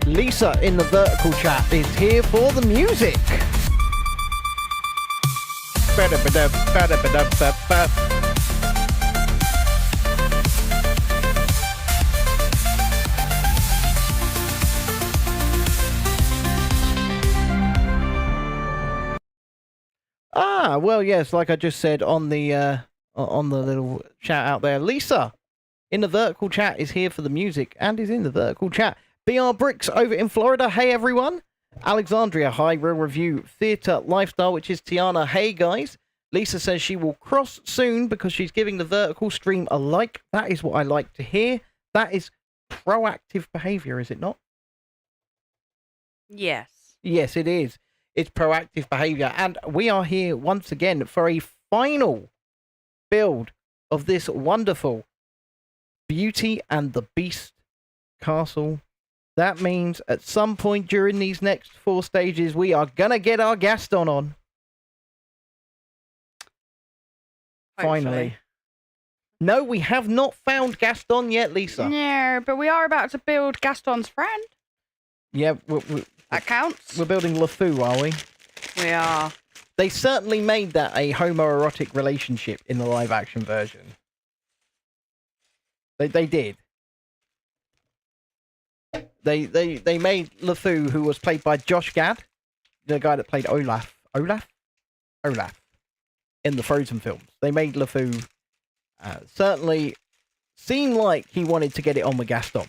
Lisa in the vertical chat is here for the music. Ah, well, yes, like I just said on the little shout out there, Lisa in the vertical chat is here for the music and is in the vertical chat. BR Bricks over in Florida, hey everyone. Alexandria, hi, Real Review Theatre Lifestyle, which is Tiana, hey guys. Lisa says she will cross soon because she's giving the vertical stream a like. That is what I like to hear. That is proactive behaviour, is it not? Yes. Yes, it is. It's proactive behaviour. And we are here once again for a final build of this wonderful Beauty and the Beast castle. That means at some point during these next 4 stages, we are going to get our Gaston on. Hopefully. Finally. No, we have not found Gaston yet, Lisa. No, but we are about to build Gaston's friend. Yeah, That counts. we're building LeFou, are we? We are. They certainly made that a homoerotic relationship in the live-action version. They did. They made LeFou, who was played by Josh Gad, the guy that played Olaf, in the Frozen films. They made LeFou certainly seem like he wanted to get it on with Gaston.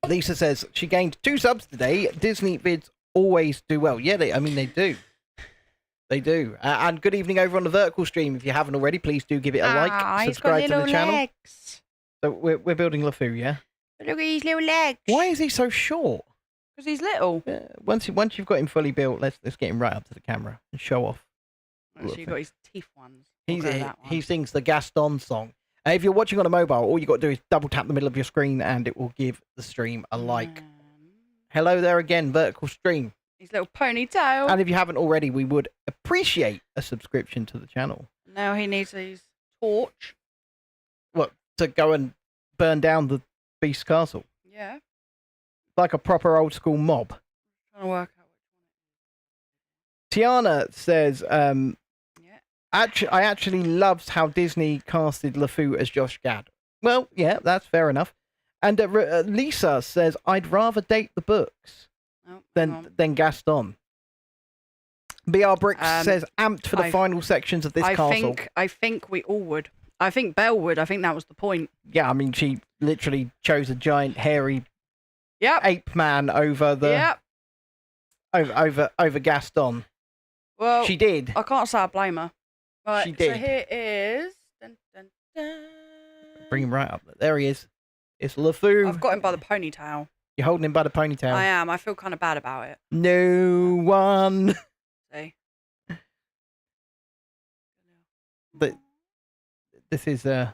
Lisa says she gained 2 subs today. Disney vids always do well. Yeah, they do. They do. And good evening over on the vertical stream. If you haven't already, please do give it a like. Subscribe to the channel. Legs. So we're building LeFou, yeah? Look at his little legs. Why is he so short? Because he's little. Once you've got him fully built, let's get him right up to the camera and show off. So you've got his teeth ones. He sings the Gaston song. If you're watching on a mobile, all you got to do is double tap the middle of your screen and it will give the stream a like. Hello there again, vertical stream. His little ponytail. And if you haven't already, we would appreciate a subscription to the channel. Now he needs his torch. What, to go and burn down the Beast Castle? Yeah. Like a proper old school mob. Trying to work out which Tiana says, one. Yeah. I actually loved how Disney casted LeFou as Josh Gad. Well, yeah, that's fair enough. And Lisa says, I'd rather date the books than Gaston. BR Bricks says, amped for the final sections of this castle. I think we all would. I think Belle would. I think that was the point. Yeah, I mean, she literally chose a giant, hairy ape man over the over Gaston. Well, she did. I can't say I blame her. Right, she did. So here is. Dun, dun, dun. Bring him right up. There he is. It's LeFou. I've got him by the ponytail. You're holding him by the ponytail. I am. I feel kind of bad about it. No one. See. But this is though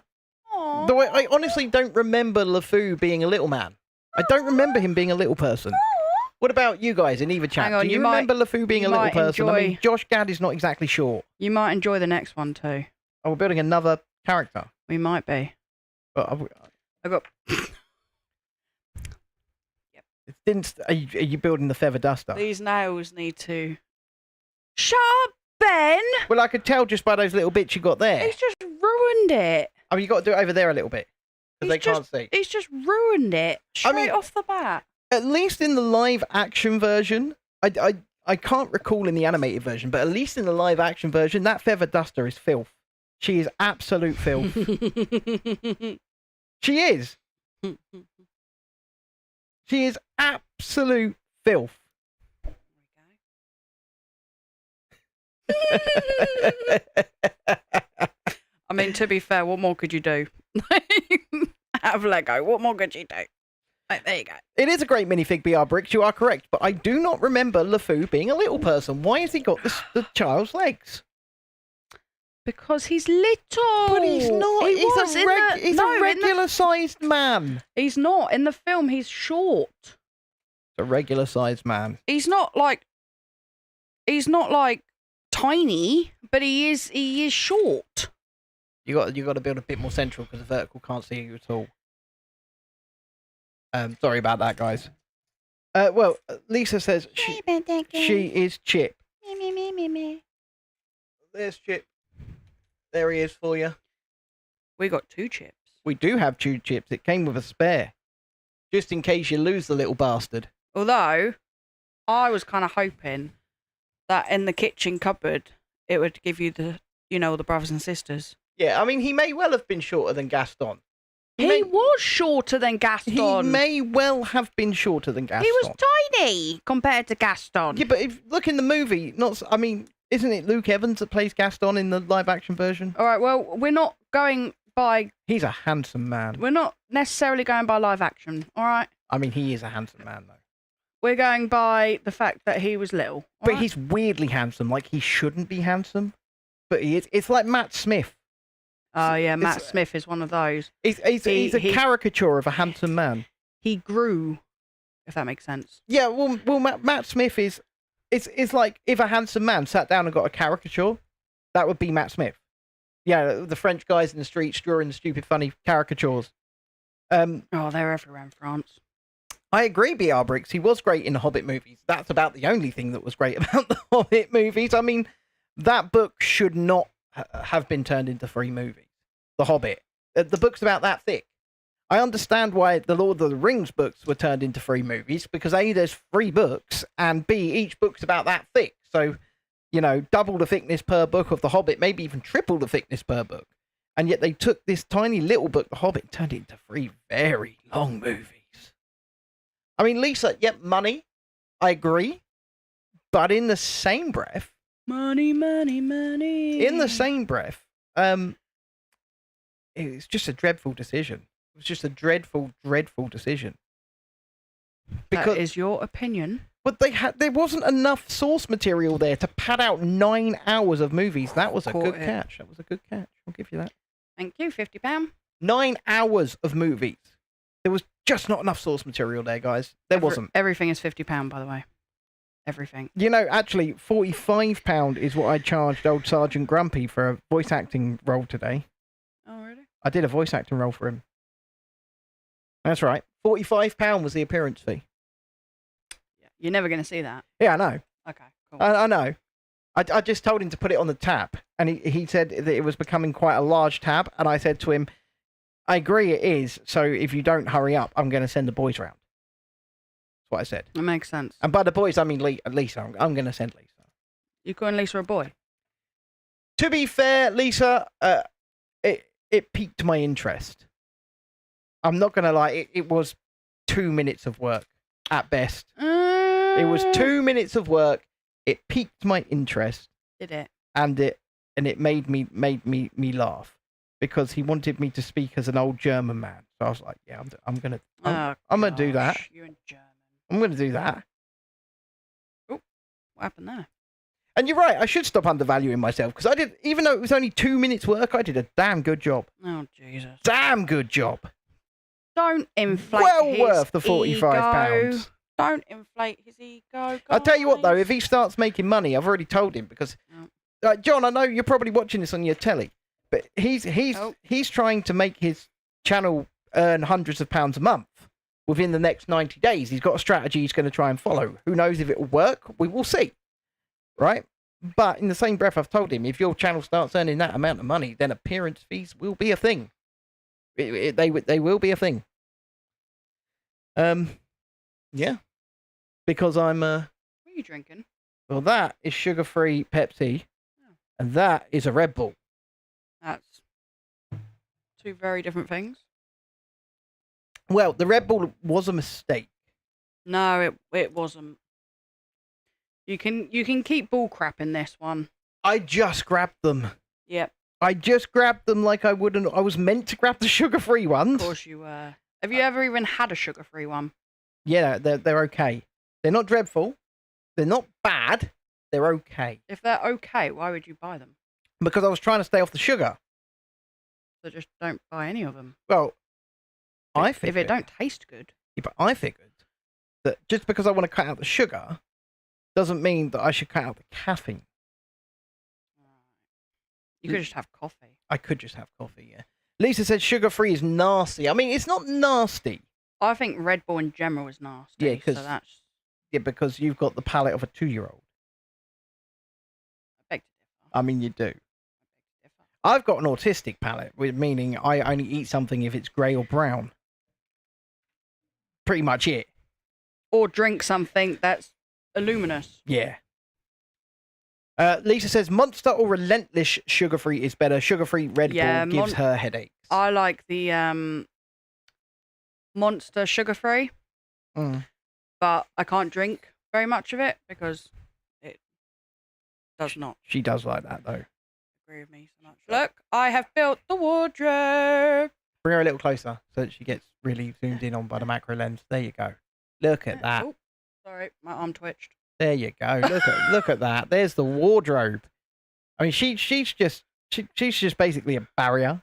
I honestly don't remember LeFou being a little man. I don't remember him being a little person. What about you guys in either chat? Hang on, do you remember LeFou being a little person? I mean, Josh Gad is not exactly short. You might enjoy the next one too. Oh, we're building another character. We might be. But I got. Are you building the feather duster? These nails need to. Shut up, Ben! Well, I could tell just by those little bits you got there. He's just ruined it. I mean, you got to do it over there a little bit. Because they can't see. He's just ruined it. Straight off the bat. At least in the live action version, I can't recall in the animated version, but at least in the live action version, that feather duster is filth. She is absolute filth. She is. She is absolute filth. I mean, to be fair, what more could you do? Out of Lego, what more could you do? Like, there you go. It is a great minifig, BR Bricks, you are correct, but I do not remember LeFou being a little person. Why has he got the child's legs? Because he's little. But he's not. He's a regular-sized man. He's not. In the film, he's short. A regular-sized man. He's not like tiny, but he is short. You got to build a bit more central because the vertical can't see you at all. Sorry about that, guys. Well, Lisa says she is Chip. There's Chip. There he is for you. We got 2 chips. We do have 2 chips. It came with a spare, just in case you lose the little bastard. Although, I was kind of hoping that in the kitchen cupboard, it would give you the brothers and sisters. Yeah, I mean, he may well have been shorter than Gaston. He was shorter than Gaston. He may well have been shorter than Gaston. He was tiny compared to Gaston. Yeah, but if look in the movie, isn't it Luke Evans that plays Gaston in the live-action version? All right, well, we're not going by... He's a handsome man. We're not necessarily going by live action, all right? I mean, he is a handsome man, though. We're going by the fact that he was little. But he's weirdly handsome, like he shouldn't be handsome. But he is. It's like Matt Smith. Oh, yeah, Matt Smith is one of those. He's a caricature of a handsome man. He grew, if that makes sense. Yeah, well, Matt Smith is... It's like if a handsome man sat down and got a caricature, that would be Matt Smith. Yeah, the French guys in the streets drawing the stupid, funny caricatures. Oh, they're everywhere in France. I agree, B.R. Briggs. He was great in the Hobbit movies. That's about the only thing that was great about the Hobbit movies. I mean, that book should not have been turned into 3 movies. The Hobbit. The book's about that thick. I understand why the Lord of the Rings books were turned into 3 movies, because A, there's 3 books, and B, each book's about that thick. So, double the thickness per book of The Hobbit, maybe even triple the thickness per book. And yet they took this tiny little book, The Hobbit, and turned it into 3 very long movies. I mean, Lisa, money, I agree. But in the same breath... Money, money, money. In the same breath, it's just a dreadful decision. It was just a dreadful, dreadful decision. That is your opinion. But there wasn't enough source material there to pad out 9 hours of movies. That was a good catch. That was a good catch. I'll give you that. Thank you, £50. 9 hours of movies. There was just not enough source material there, guys. There wasn't. Everything is £50, by the way. Everything. Actually, £45 is what I charged old Sergeant Grumpy for a voice acting role today. Oh, really? I did a voice acting role for him. That's right. £45 was the appearance fee. Yeah, you're never going to see that. Yeah, I know. Okay, cool. I know. I just told him to put it on the tab, and he said that it was becoming quite a large tab, and I said to him, I agree it is, so if you don't hurry up, I'm going to send the boys round. That's what I said. It makes sense. And by the boys, I mean Lisa. I'm going to send Lisa. You calling Lisa a boy? To be fair, Lisa, it piqued my interest. I'm not going to lie, it was 2 minutes of work, at best. It was 2 minutes of work. It piqued my interest. Did it? And it made me laugh, because he wanted me to speak as an old German man. So I was like, yeah, I'm gonna do that. You're in German. I'm gonna do that. Oh, what happened there? And you're right. I should stop undervaluing myself, because I did, even though it was only 2 minutes work, I did a damn good job. Oh Jesus! Damn good job. Don't inflate. Well his worth the £45. Ego. Don't inflate his ego. I'll tell you what, though, if he starts making money, I've already told him, because, John, I know you're probably watching this on your telly, but he's trying to make his channel earn hundreds of pounds a month within the next 90 days. He's got a strategy he's going to try and follow. Who knows if it will work? We will see. Right? But in the same breath, I've told him, if your channel starts earning that amount of money, then appearance fees will be a thing. They will be a thing. Yeah. Because I'm What are you drinking? well, that is sugar-free Pepsi, and that is a Red Bull. That's 2 very different things. Well, the Red Bull was a mistake. No, it wasn't. You can keep bull crap in this one. I just grabbed them. Yep. I just grabbed them like I wouldn't. I was meant to grab the sugar-free ones. Of course you were. Have you ever even had a sugar-free one? Yeah, they're okay. They're not dreadful. They're not bad. They're okay. If they're okay, why would you buy them? Because I was trying to stay off the sugar. So just don't buy any of them. Well, I figured, if it don't taste good. Yeah, but I figured that just because I want to cut out the sugar doesn't mean that I should cut out the caffeine. You could just have coffee. I could just have coffee, yeah. Lisa said sugar-free is nasty. I mean, it's not nasty. I think Red Bull in general is nasty. Yeah, 'cause- so that's Yeah, because you've got the palate of a 2-year-old. I beg to differ. I mean, you do. I beg to differ. I've got an autistic palate, meaning I only eat something if it's grey or brown. Pretty much it. Or drink something that's luminous. Yeah. Lisa says Monster or Relentless sugar-free is better. Sugar-free Red Yeah, Bull gives her headaches. I like the Monster sugar-free, but I can't drink very much of it because it does not She does like that, though. agree with me so much. Look, I have built the wardrobe. Bring her a little closer so that she gets really zoomed in on by the macro lens. There you go. Look at that. Oh, sorry, my arm twitched. There you go. Look at that. There's the wardrobe. I mean, she's just basically a barrier.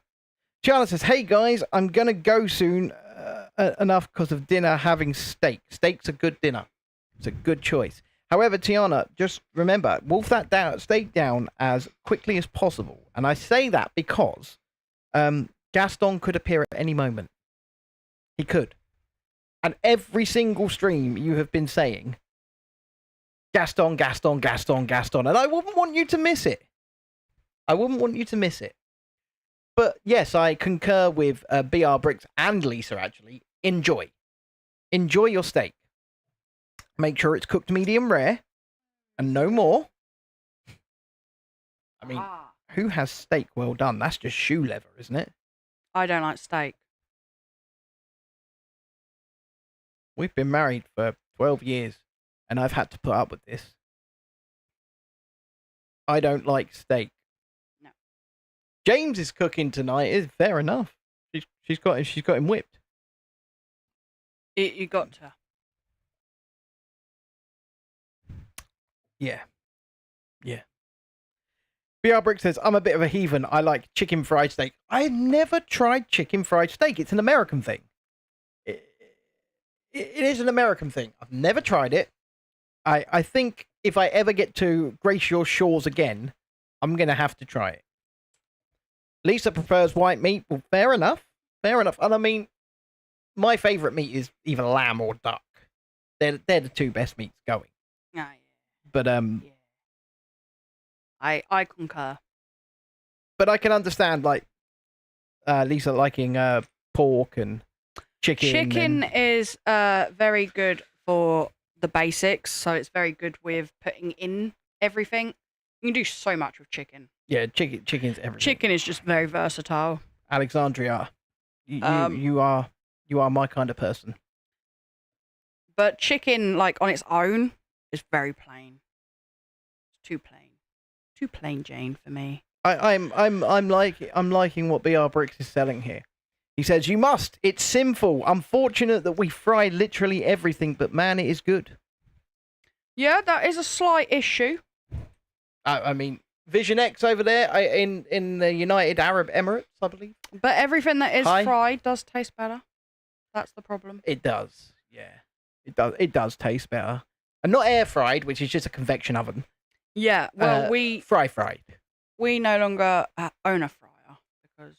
Charlotte says, "Hey guys, I'm gonna go soon. Enough because of dinner having steak. Steak's a good dinner. It's a good choice. However, Tiana, just remember, wolf that steak down as quickly as possible. And I say that because Gaston could appear at any moment. He could. And every single stream you have been saying, Gaston, Gaston, Gaston, Gaston. And I wouldn't want you to miss it. I wouldn't want you to miss it. But yes, I concur with BR Bricks and Lisa, actually. Enjoy. Enjoy your steak. Make sure it's cooked medium rare and no more. I mean, who has steak well done? That's just shoe leather, isn't it? I don't like steak. We've been married for 12 years and I've had to put up with this. I don't like steak. No. James is cooking tonight. Is fair enough. She's got him whipped. You got to. Yeah. BR Brick says, I'm a bit of a heathen. I like chicken fried steak. I never tried chicken fried steak. It's an American thing. It is an American thing. I've never tried it. I think if I ever get to grace your shores again, I'm going to have to try it. Lisa prefers white meat. Well, fair enough. Fair enough. And I mean, my favourite meat is either lamb or duck. They're the two best meats going. Yeah. But Yeah. I concur. But I can understand like Lisa liking pork and chicken. Chicken is very good for the basics, so it's very good with putting in everything. You can do so much with chicken. Yeah, chicken's everything. Chicken is just very versatile. Alexandria, you are my kind of person. But chicken, like on its own, is very plain. It's too plain. Too plain Jane for me. I'm liking what BR Bricks is selling here. He says, you must. It's sinful. Unfortunate that we fry literally everything, but man, it is good. Yeah, that is a slight issue. I mean, Vision X over there in the United Arab Emirates, I believe. But everything that is fried does taste better. That's the problem. It does. Yeah. It does taste better. And not air fried, which is just a convection oven. Yeah, well, fried. We no longer own a fryer because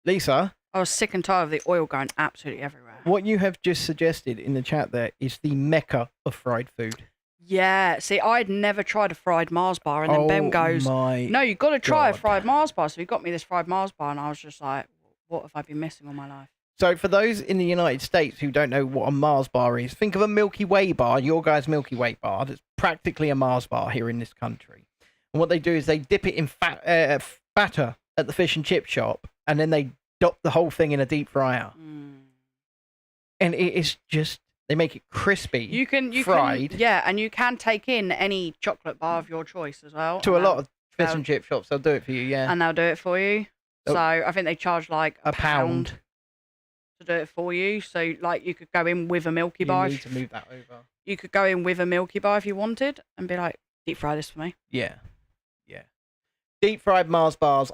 Lisa, I was sick and tired of the oil going absolutely everywhere. what you have just suggested in the chat there is the mecca of fried food. Yeah, see, I'd never tried a fried Mars bar, and then Ben goes, my "No, you've got to try a God. fried Mars bar." So he got me this fried Mars bar, and I was just like, "What have I been missing all my life?" So for those in the United States who don't know what a Mars bar is, think of a Milky Way bar, your guys' Milky Way bar, that's practically a Mars bar here in this country. And what they do is they dip it in batter at the fish and chip shop, and then they dot the whole thing in a deep fryer. And it is just, they make it crispy. You can fried. Yeah, and you can take in any chocolate bar of your choice as well. To a lot of fish and chip shops, they'll do it for you, yeah. And they'll do it for you. Oh. So I think they charge like a pound to do it for you. So like you could go in with a Milky Bar. You need to move that over. You could go in with a Milky Bar if you wanted and be like, deep fry this for me. Yeah. Deep fried Mars bars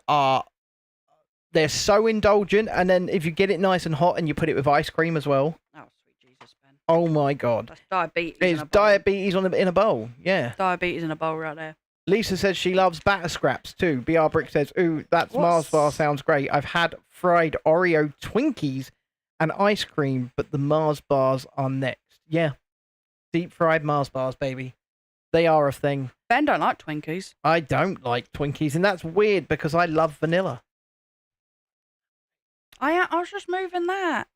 they're so indulgent, and then if you get it nice and hot and you put it with ice cream as well. Oh, sweet Jesus, Ben. Oh my God. That's diabetes. It's diabetes in a bowl, yeah. Diabetes in a bowl right there. Lisa says she loves batter scraps too. BR Brick says, ooh, that's Mars bar sounds great. I've had fried Oreo Twinkies and ice cream, but the Mars bars are next. Yeah. Deep fried Mars bars, baby. They are a thing. Ben don't like Twinkies. I don't like Twinkies, and that's weird because I love vanilla. I was just moving that.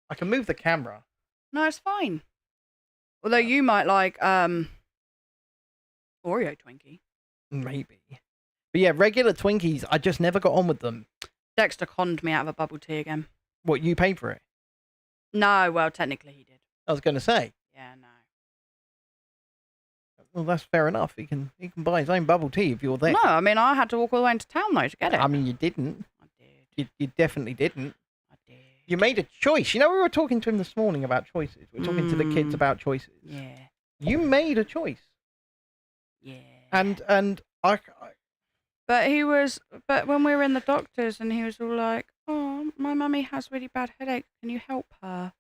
I can move the camera. No, it's fine. Although you might like Oreo Twinkie. Maybe. But yeah, regular Twinkies, I just never got on with them. Dexter conned me out of a bubble tea again. What, you paid for it? No, well, technically he did. I was going to say. Yeah, no. Well, that's fair enough. He can buy his own bubble tea if you're there. No, I mean, I had to walk all the way into town, though, to get it. I mean, you didn't. I did. You definitely didn't. I did. You made a choice. You know, we were talking to him this morning about choices. We were talking to the kids about choices. Yeah. You made a choice. Yeah. And I But when we were in the doctor's and he was all like, oh, my mummy has really bad headaches. Can you help her?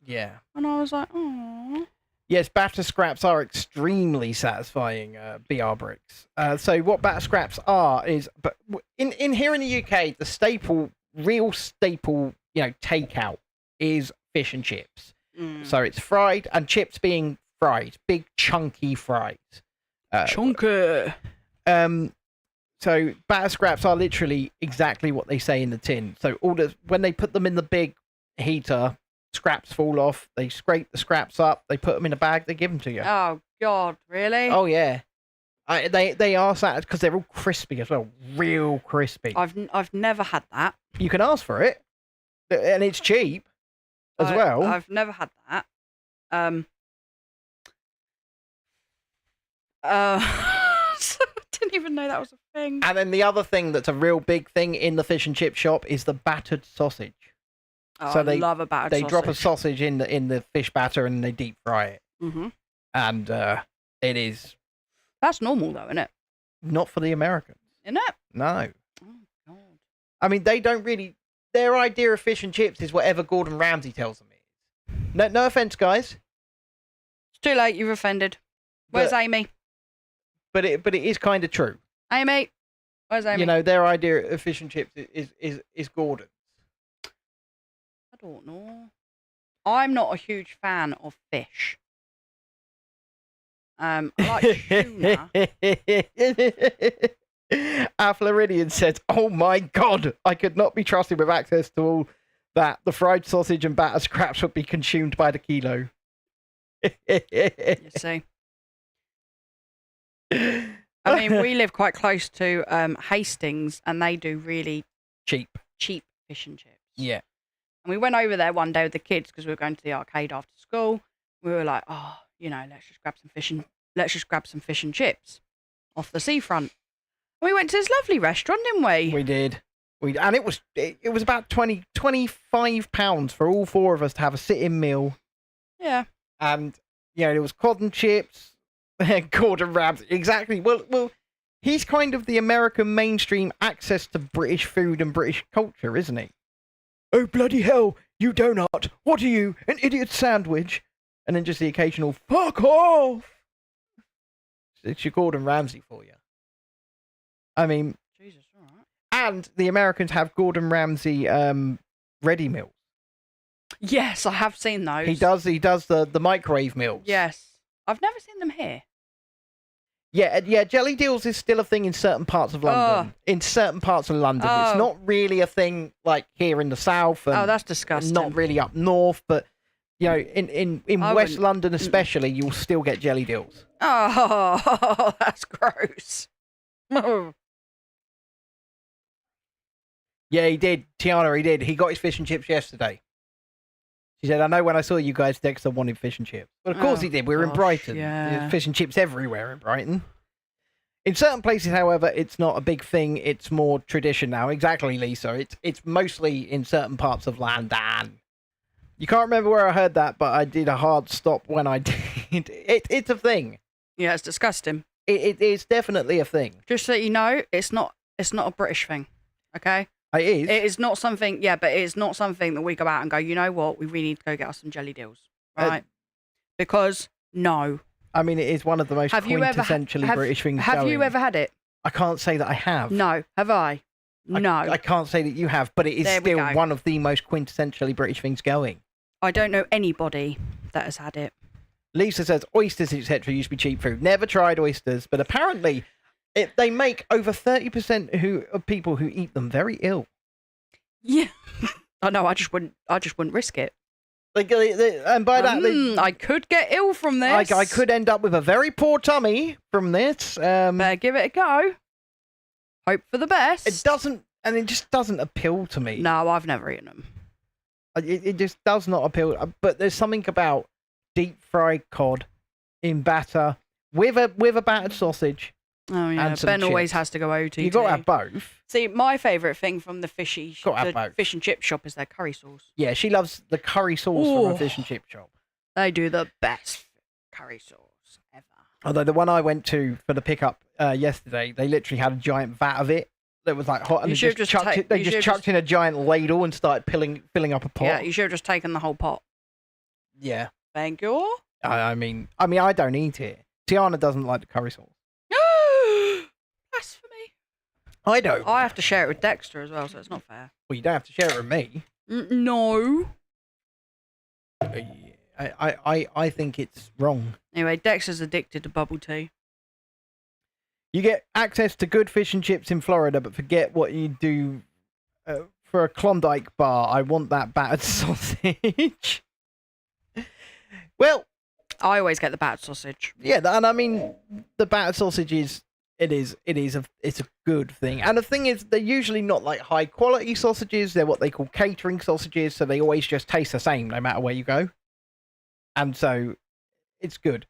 yeah. And I was like, oh. Yes, batter scraps are extremely satisfying, BR Bricks. So what batter scraps are is, but in here in the UK, the real staple, takeout is fish and chips. So it's fried, and chips being fried, big chunky fries. Chunky. So batter scraps are literally exactly what they say in the tin. So when they put them in the big heater, scraps fall off. They scrape the scraps up. They put them in a bag. They give them to you. Oh God, really? Oh yeah. They are sad because they're all crispy as well, real crispy. I've never had that. You can ask for it, and it's cheap as well. I've never had that. Didn't even know that was a thing. And then the other thing that's a real big thing in the fish and chip shop is the battered sausage. Oh, So I love a battered They sausage. drop a sausage in the fish batter and they deep fry it. Mm-hmm. And it is That's normal though, isn't it? not for the Americans. Isn't it? No. Oh God. I mean, they don't really. Their idea of fish and chips is whatever Gordon Ramsay tells them it is. No offense, guys. It's too late. You've offended. Where's But- Amy? But it is kind of true. Amy. Where's Amy? Their idea of fish and chips is Gordon's. I don't know. I'm not a huge fan of fish. I like tuna. Our Floridian says, "Oh my God, I could not be trusted with access to all that. The fried sausage and batter scraps would be consumed by the kilo." You see. I mean, we live quite close to Hastings, and they do really cheap fish and chips. Yeah. And we went over there one day with the kids because we were going to the arcade after school. We were like, oh, let's just grab some fish and chips off the seafront. And we went to this lovely restaurant, didn't we? We did. And it was about 25 pounds for all four of us to have a sit-in meal. Yeah. And there was cod and chips, Gordon Ramsay. Exactly. Well, he's kind of the American mainstream access to British food and British culture, isn't he? Oh, bloody hell, you donut. What are you, an idiot sandwich? And then just the occasional, fuck off. It's your Gordon Ramsay for you. I mean, Jesus, all right. and the Americans have Gordon Ramsay ready meals. Yes, I have seen those. He does the microwave meals. Yes. I've never seen them here. Yeah, jelly deals is still a thing in certain parts of London. In certain parts of London. Oh. It's not really a thing like here in the south. And Oh, that's disgusting. not really up north, but in I West wouldn't- London especially, you'll still get jelly deals. Oh, that's gross. Yeah, he did. Tiana, he did. He got his fish and chips yesterday. She said, I know when I saw you guys, Dexter wanted fish and chips. But of course Oh, he did. We were in gosh, Brighton. yeah. There's fish and chips everywhere in Brighton. In certain places, however, it's not a big thing. It's more tradition now. Exactly, Lisa. It's mostly in certain parts of London. You can't remember where I heard that, but I did a hard stop when I did. It's a thing. Yeah, it's disgusting. It's definitely a thing. Just so you know, it's not a British thing. Okay? It is. It is not something, but it's not something that we go out and go, you know what, we really need to go get us some jelly deals. Right? Because, no. I mean, it is one of the most quintessentially British things Have going. you ever had it? I can't say that I have. No. Have I? No. I can't say that you have, but it is There we still go. one of the most quintessentially British things going. I don't know anybody that has had it. Lisa says oysters, etc., used to be cheap food. Never tried oysters, but apparently they make over 30% of people who eat them very ill. Yeah. I know. I just wouldn't risk it. And by that, I could get ill from this. I could end up with a very poor tummy from this. Better give it a go. Hope for the best. It just doesn't appeal to me. No, I've never eaten them. It just does not appeal. But there's something about deep fried cod in batter with a battered sausage. Oh yeah, and some Ben always chips. has to go OTT. You've got to have both. See, my favourite thing from the Gotta have both. fish and chip shop is their curry sauce. Yeah, she loves the curry sauce from a fish and chip shop. They do the best curry sauce ever. Although the one I went to for the pickup yesterday, they literally had a giant vat of it that was like hot, and they just chucked in a giant ladle and started filling up a pot. Yeah, you should have just taken the whole pot. Yeah. Thank you. I mean, I don't eat it. Tiana doesn't like the curry sauce. Blasphemy. I don't. I have to share it with Dexter as well, so it's not fair. Well, you don't have to share it with me. No. I think it's wrong. Anyway, Dexter's addicted to bubble tea. You get access to good fish and chips in Florida, but forget what you do for a Klondike bar. I want that battered sausage. Well, I always get the battered sausage. yeah, and I mean the battered sausage is a good thing. And the thing is, they're usually not like high quality sausages. They're what they call catering sausages, so they always just taste the same no matter where you go. And so it's good.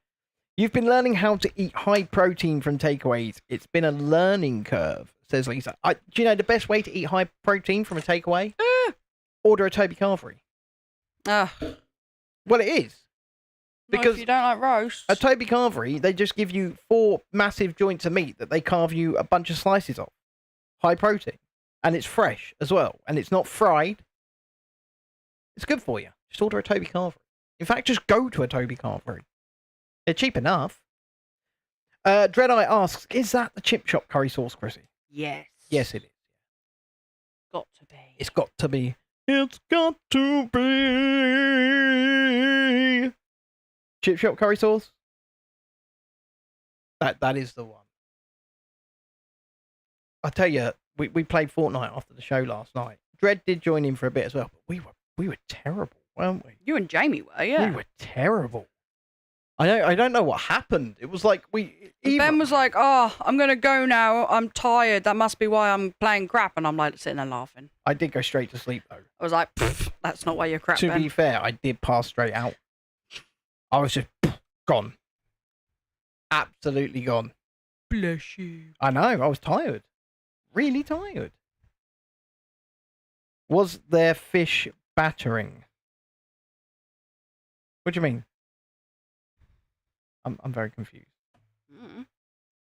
You've been learning how to eat high protein from takeaways. It's been a learning curve, says Lisa. Do you know the best way to eat high protein from a takeaway? Order a Toby Carvery. Ugh. Well, it is. Not Because if you don't like roast. a Toby Carvery, they just give you 4 massive joints of meat that they carve you a bunch of slices of. High protein. And it's fresh as well. And it's not fried. It's good for you. Just order a Toby Carvery. In fact, just go to a Toby Carvery. They're cheap enough. Dreadeye asks, is that the chip shop curry sauce, Chrissy? Yes. Yes, it is. Got to be. It's got to be. It's got to be. Chip shop curry sauce? That is the one. I tell you, we played Fortnite after the show last night. Dread did join in for a bit as well, but we were terrible, weren't we? You and Jamie were, yeah. We were terrible. I don't know what happened. It was like Ben was like, "Oh, I'm gonna go now. I'm tired. That must be why I'm playing crap." And I'm like sitting there laughing. I did go straight to sleep though. I was like, "That's not why you're crap." To Ben. be fair, I did pass straight out. I was just gone. Absolutely gone. Bless you. I know, I was tired. Really tired. Was there fish battering? What do you mean? I'm very confused. Mm.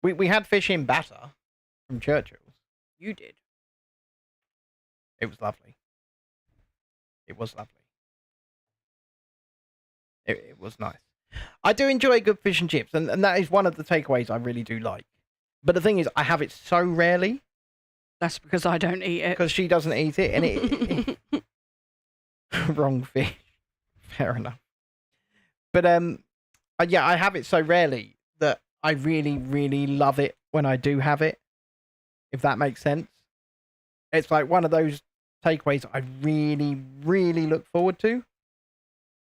We had fish in batter from Churchill's. You did. It was lovely. It was lovely. It was nice. I do enjoy good fish and chips, and that is one of the takeaways I really do like. But the thing is, I have it so rarely. That's because I don't eat it. Because she doesn't eat it, and it wrong fish. Fair enough. But yeah, I have it so rarely that I really, really love it when I do have it. If that makes sense. It's like one of those takeaways I really, really look forward to.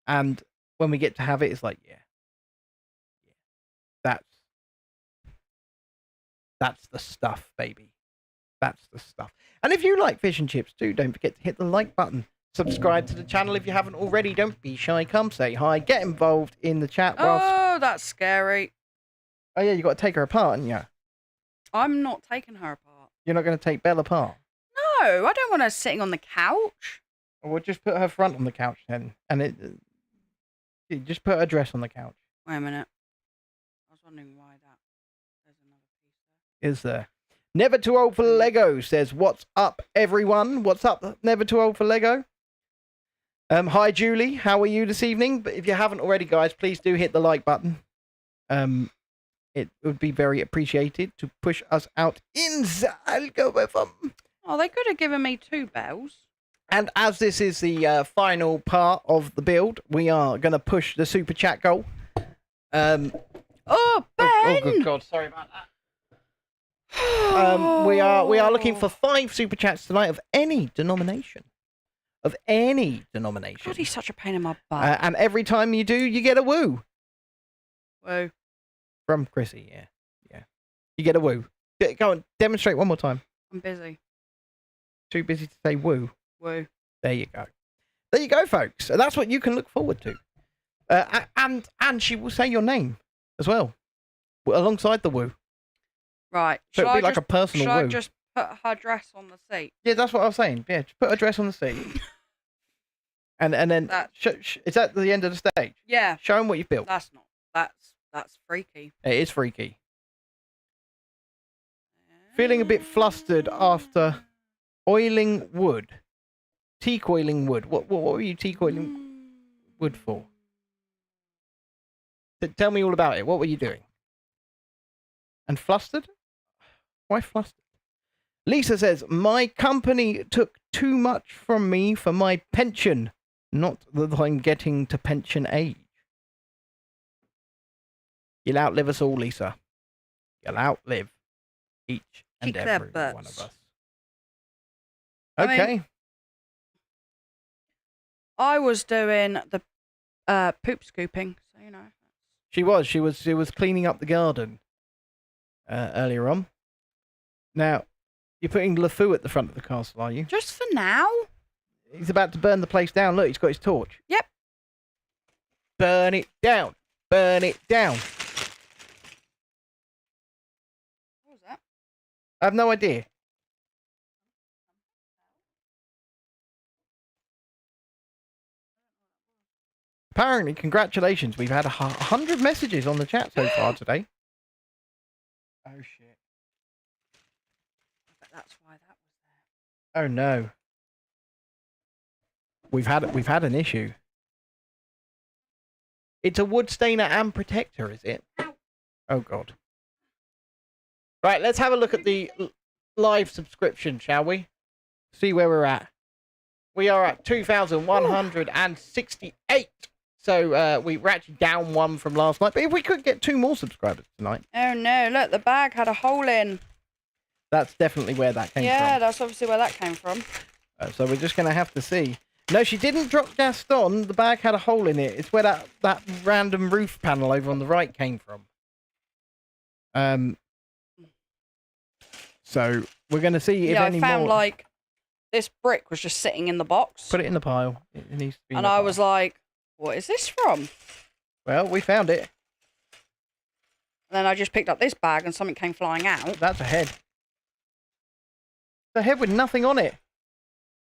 And when we get to have it, it's like, yeah. That's the stuff, baby. That's the stuff. And if you like fish and chips too, don't forget to hit the like button. Subscribe to the channel if you haven't already. Don't be shy. Come say hi. Get involved in the chat. Oh, that's scary. Oh, yeah, you got to take her apart, haven't you? I'm not taking her apart. You're not going to take Belle apart? No, I don't want her sitting on the couch. We'll just put her front on the couch then. And just put her dress on the couch. Wait a minute. I was wondering why that. There's another piece there. Is there? Never Too Old for Lego says, what's up, everyone? What's up, Never Too Old for Lego? Hi, Julie. How are you this evening? But if you haven't already, guys, please do hit the like button. it would be very appreciated to push us out in the algorithm. Oh, they could have given me 2 bells. And as this is the final part of the build, we are going to push the super chat goal. Oh, Ben! Oh, good God! Sorry about that. We are looking for 5 super chats tonight of any denomination. Of any denomination. God, he's such a pain in my butt. And every time you do, you get a woo. Woo. From Chrissy, yeah. You get a woo. Go on, demonstrate one more time. I'm busy. Too busy to say woo. Woo. There you go. There you go, folks. And that's what you can look forward to. And she will say your name as well, alongside the woo. Right. So it'll be like a personal woo. woo. Should I just put her dress on the seat? Yeah, that's what I was saying. Yeah, just put a dress on the seat. and then, is that the end of the stage? Yeah. Show them what you've built. That's freaky. It is freaky. Feeling a bit flustered after oiling wood. Teak-oiling wood. What were you teak-oiling wood for? Tell me all about it. What were you doing? And flustered? Why flustered? Lisa says, my company took too much from me for my pension. Not that I'm getting to pension age. You'll outlive us all, Lisa. You'll outlive each and Kick their every one of butts. us. I Okay. mean, I was doing the poop scooping, so you know. She was cleaning up the garden earlier on. Now, you're putting LeFou at the front of the castle, are you? Just for now. He's about to burn the place down. Look, he's got his torch. Yep. Burn it down. Burn it down. What was that? I have no idea. Apparently, congratulations. We've had 100 messages on the chat so far today. Oh, shit. I bet that's why that was there. Oh, no. We've had an issue. It's a wood stainer and protector, is it? Oh, God. Right, let's have a look at the live subscription, shall we? See where we're at. We are at 2,168. So we're actually down 1 from last night. But if we could get 2 more subscribers tonight. Oh no, look, the bag had a hole in. That's definitely where that came from. Yeah, that's obviously where that came from. So we're just going to have to see. No, she didn't drop Gaston. The bag had a hole in it. It's where that random roof panel over on the right came from. So we're going to see if any I found more... like this brick was just sitting in the box. Put it in the pile. It needs to be in and the I pile. was like, what is this from? Well, we found it. And then I just picked up this bag and something came flying out. That's a head. It's a head with nothing on it.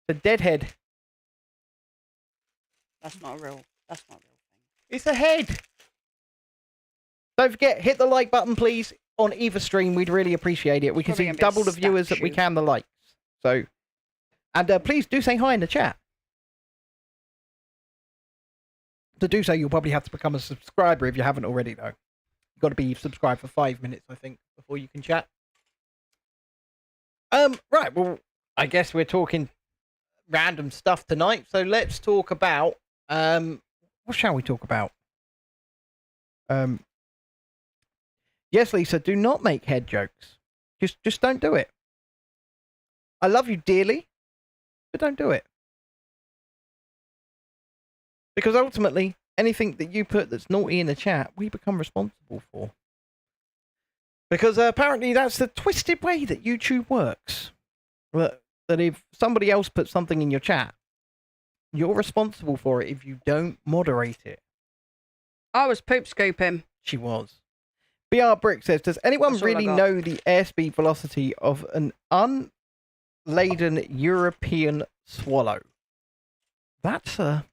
It's a dead head. That's not a real thing. It's a head. Don't forget, hit the like button, please, on either stream. We'd really appreciate it. We can Probably see gonna be a double the viewers that we statue. can the likes. So, and please do say hi in the chat. To do so, you'll probably have to become a subscriber if you haven't already, though. You've got to be subscribed for 5 minutes, I think, before you can chat. Right, well, I guess we're talking random stuff tonight, so let's talk about, what shall we talk about? Yes, Lisa, do not make head jokes. Just don't do it. I love you dearly, but don't do it. Because ultimately, anything that you put that's naughty in the chat, we become responsible for. Because apparently that's the twisted way that YouTube works. That if somebody else puts something in your chat, you're responsible for it if you don't moderate it. I was poop scooping. She was. BR Brick says, does anyone That's all I really got. know the airspeed velocity of an unladen European swallow? That's a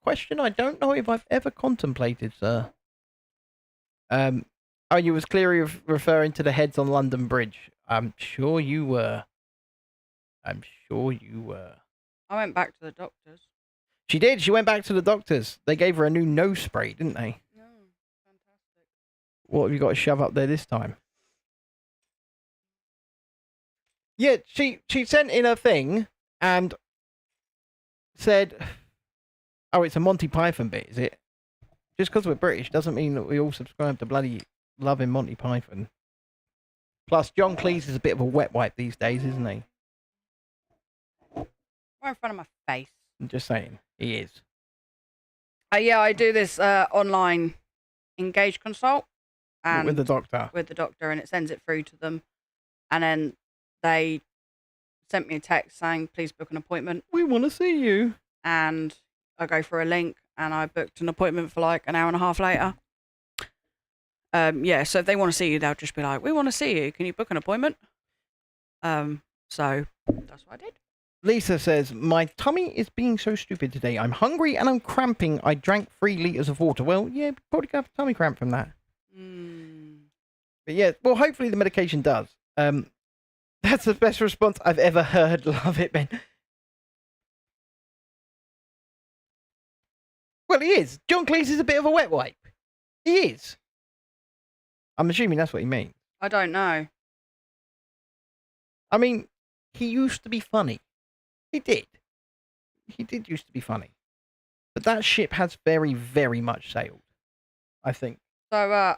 question I don't know if I've ever contemplated, sir. Oh, you was clearly referring to the heads on London Bridge. I'm sure you were. I'm sure you were. I went back to the doctor's. She did. She went back to the doctors. They gave her a new nose spray, didn't they? No, fantastic. What have you got to shove up there this time? Yeah, she sent in a thing and said, "Oh, it's a Monty Python bit, is it?" Just because we're British doesn't mean that we all subscribe to bloody loving Monty Python. Plus, John Cleese is a bit of a wet wipe these days, isn't he? Right in front of my face. I'm just saying, he is. Yeah, I do this online Engage consult. And With the doctor. With the doctor, and it sends it through to them. And then they sent me a text saying, please book an appointment. We want to see you. And I go for a link, and I booked an appointment for like an hour and a half later. Yeah, so if they want to see you, they'll just be like, we want to see you. Can you book an appointment? So that's what I did. Lisa says, my tummy is being so stupid today. I'm hungry and I'm cramping. I drank 3 litres of water. Well, yeah, probably got a tummy cramp from that. But yeah, well, hopefully the medication does. That's the best response I've ever heard. Love it, Ben. Well, he is. John Cleese is a bit of a wet wipe. He is. I'm assuming that's what he means. I don't know. I mean, he used to be funny. He did. He did used to be funny. But that ship has very, very much sailed, I think. So,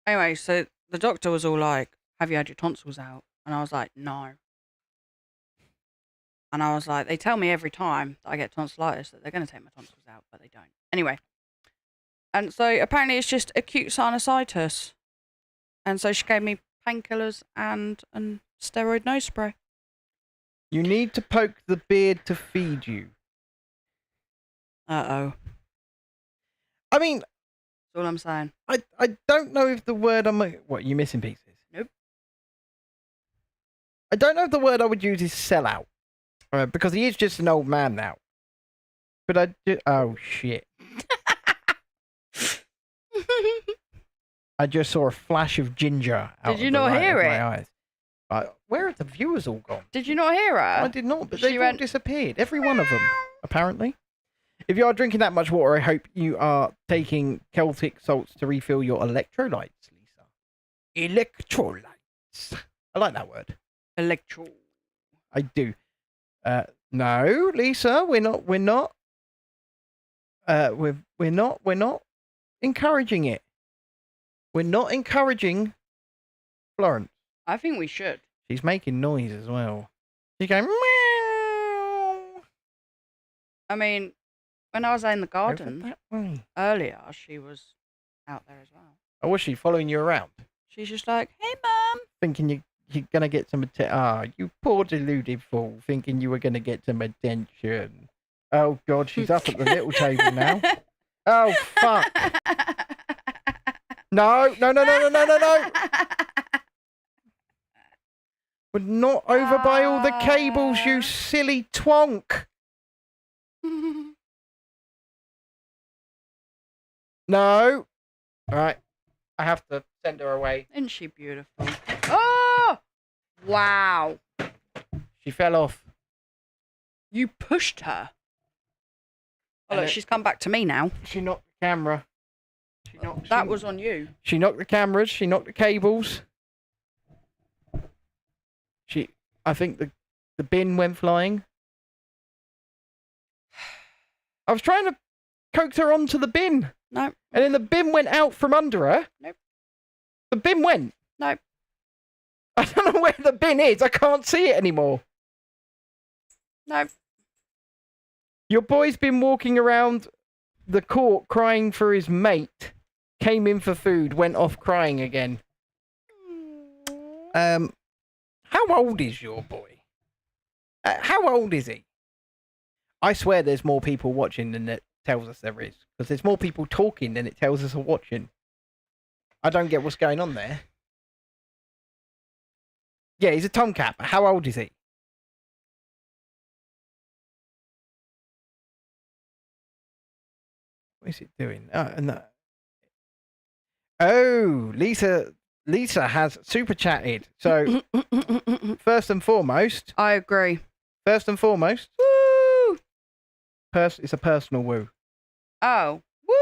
anyway, so the doctor was all like, have you had your tonsils out? And I was like, no. And I was like, they tell me every time that I get tonsillitis that they're going to take my tonsils out, but they don't. Anyway. And so apparently it's just acute sinusitis. And so she gave me painkillers and steroid nose spray. You need to poke the beard to feed you. Uh-oh. I mean... That's all I'm saying. I don't know if the word I'm... What, you missing pieces? Nope. I don't know if the word I would use is sellout. Because he is just an old man now. But I do... Oh, shit. I just saw a flash of ginger out Did you of the not right hear of it? my eyes. Where have the viewers all gone? Did you not hear her? I did not, but She they've all went, disappeared. Every one of them, apparently. If you are drinking that much water, I hope you are taking Celtic salts to refill your electrolytes, Lisa. Electrolytes. I like that word. Electro. I do. No, Lisa, we're not encouraging it. We're not encouraging Florence. I think we should. She's making noise as well. She's going, meow. I mean, when I was in the Over garden that way. earlier, she was out there as well. Oh, was she following you around? She's just like, hey, Mum. Thinking you're going to get some attention. You poor deluded fool. Thinking you were going to get some attention. Oh, God, she's up at the little table now. Oh, fuck. No. We're not over by all the cables, you silly twonk. No. All right. I have to send her away. Isn't she beautiful? Oh! Wow. She fell off. You pushed her. Oh, And look, it- she's come back to me now. She knocked the camera. That was on you. She knocked the cameras. She knocked the cables. I think the bin went flying. I was trying to coax her onto the bin. No. And then the bin went out from under her. Nope. The bin went. Nope. I don't know where the bin is. I can't see it anymore. No. Your boy's been walking around the court crying for his mate. Came in for food, went off crying again. How old is your boy? How old is he? I swear there's more people watching than it tells us there is. Because there's more people talking than it tells us are watching. I don't get what's going on there. Yeah, he's a tomcat, but how old is he? What is it doing? Oh, Lisa has super chatted. So, first and foremost, I agree. woo! It's a personal woo. Oh. Woo,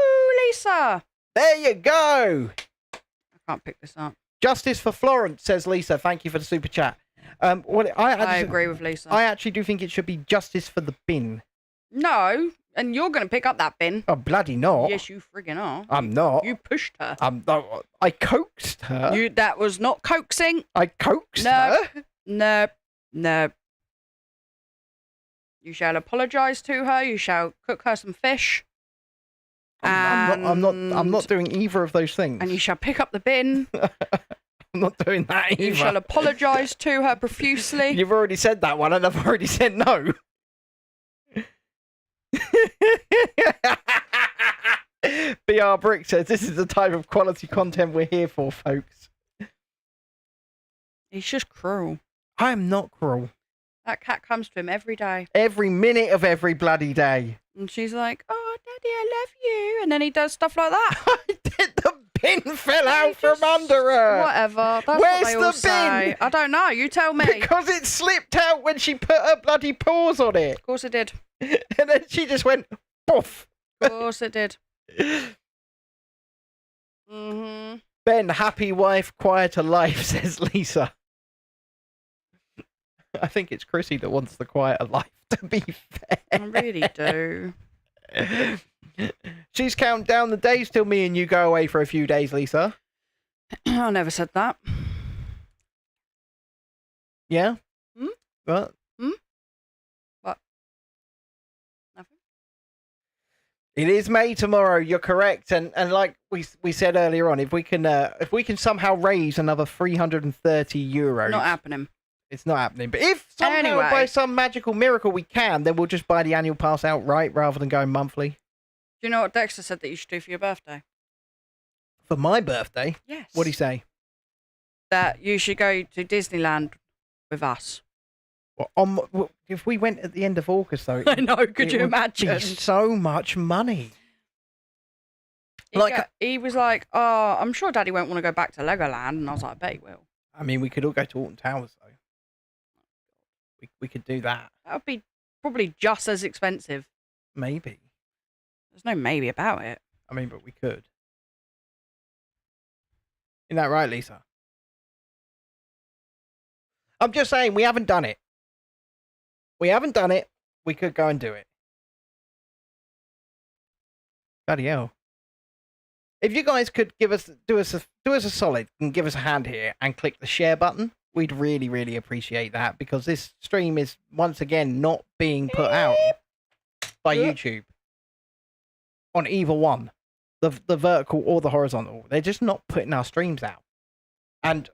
Lisa. There you go. I Can't pick this up. Justice for Florence, says Lisa. Thank you for the super chat. I agree with Lisa. I actually do think it should be justice for the bin. No, and you're going to pick up that bin. Oh, bloody not. Yes, you friggin' are. I'm not. You pushed her. No, I coaxed her. That was not coaxing. I coaxed No. her. No. No. You shall apologise to her. You shall cook her some fish. I'm not doing either of those things. And you shall pick up the bin. I'm not doing that either. You shall apologise to her profusely. You've already said that one, and I've already said no. BR Brick says this is the type of quality content we're here for, folks. He's just cruel. I am not cruel. That cat comes to him every day. Every minute of every bloody day. And she's like, oh, Daddy, I love you. And then he does stuff like that. I did. The bin fell out from under her. Whatever. That's Where's what they all the say. bin? I don't know. You tell me. Because it slipped out when she put her bloody paws on it. Of course it did. And then she just went, poof. Of course it did. Mm-hmm. Ben, happy wife, quieter life, says Lisa. I think it's Chrissy that wants the quieter life, to be fair. I really do. She's counting down the days till me and you go away for a few days, Lisa. I never said that. Yeah? Hmm? What? What? Nothing? It is May tomorrow, you're correct. And like we said earlier on, if we can somehow raise another €330. Not happening. It's not happening. But if somehow Anyway. by some magical miracle we can, then we'll just buy the annual pass outright rather than going monthly. Do you know what Dexter said that you should do for your birthday? For my birthday? Yes. What'd he say? That you should go to Disneyland with us. Well, if we went at the end of August, though, I know. Could you would imagine? be so much money. He was like, oh, I'm sure Daddy won't want to go back to Legoland. And I was like, I bet he will. I mean, we could all go to Alton Towers, though. We could do that. That would be probably just as expensive. Maybe. There's no maybe about it. I mean, but we could. Isn't that right, Lisa? I'm just saying, we haven't done it. We haven't done it. We could go and do it. Bloody hell. If you guys could do us a solid and give us a hand here and click the share button, we'd really, really appreciate that, because this stream is once again not being put out by YouTube on either one, the vertical or the horizontal. They're just not putting our streams out, and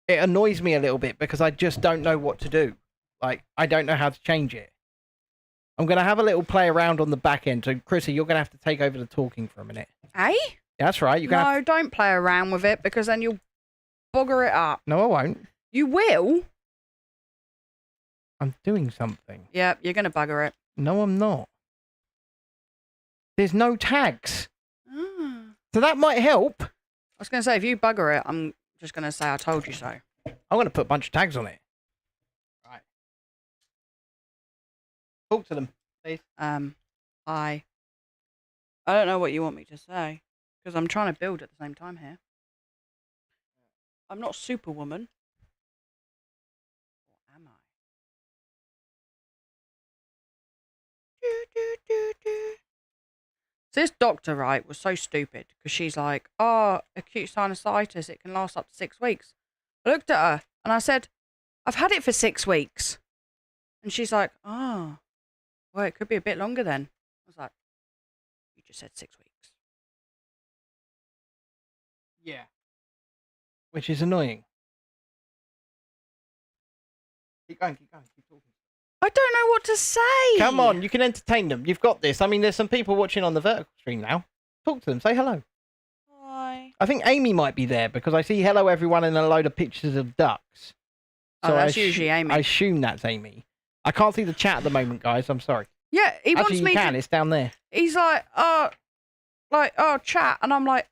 it annoys me a little bit because I just don't know what to do. Like, I don't know how to change it. I'm gonna have a little play around on the back end. So, Chrissy, you're gonna have to take over the talking for a minute. Eh? That's right. You're gonna. No, don't play around with it, because then you'll bugger it up. No, I won't. You will? I'm doing something. Yeah, you're going to bugger it. No, I'm not. There's no tags. Ah. So that might help. I was going to say, if you bugger it, I'm just going to say I told you so. I'm going to put a bunch of tags on it. Right. Talk to them, please. I don't know what you want me to say, because I'm trying to build at the same time here. I'm not Superwoman. Or am I? So this doctor, right, was so stupid, because she's like, oh, acute sinusitis, it can last up to 6 weeks. I looked at her and I said, I've had it for 6 weeks. And she's like, oh, well, it could be a bit longer then. I was like, you just said 6 weeks. Yeah. Which is annoying. Keep going, keep talking. I don't know what to say. Come on, you can entertain them. You've got this. I mean, there's some people watching on the vertical stream now. Talk to them. Say hello. Hi. I think Amy might be there, because I see hello everyone and a load of pictures of ducks. Oh, that's usually Amy. I assume that's Amy. I can't see the chat at the moment, guys. I'm sorry. Yeah, he Actually, wants you me can. to... It's down there. He's like, chat. And I'm like,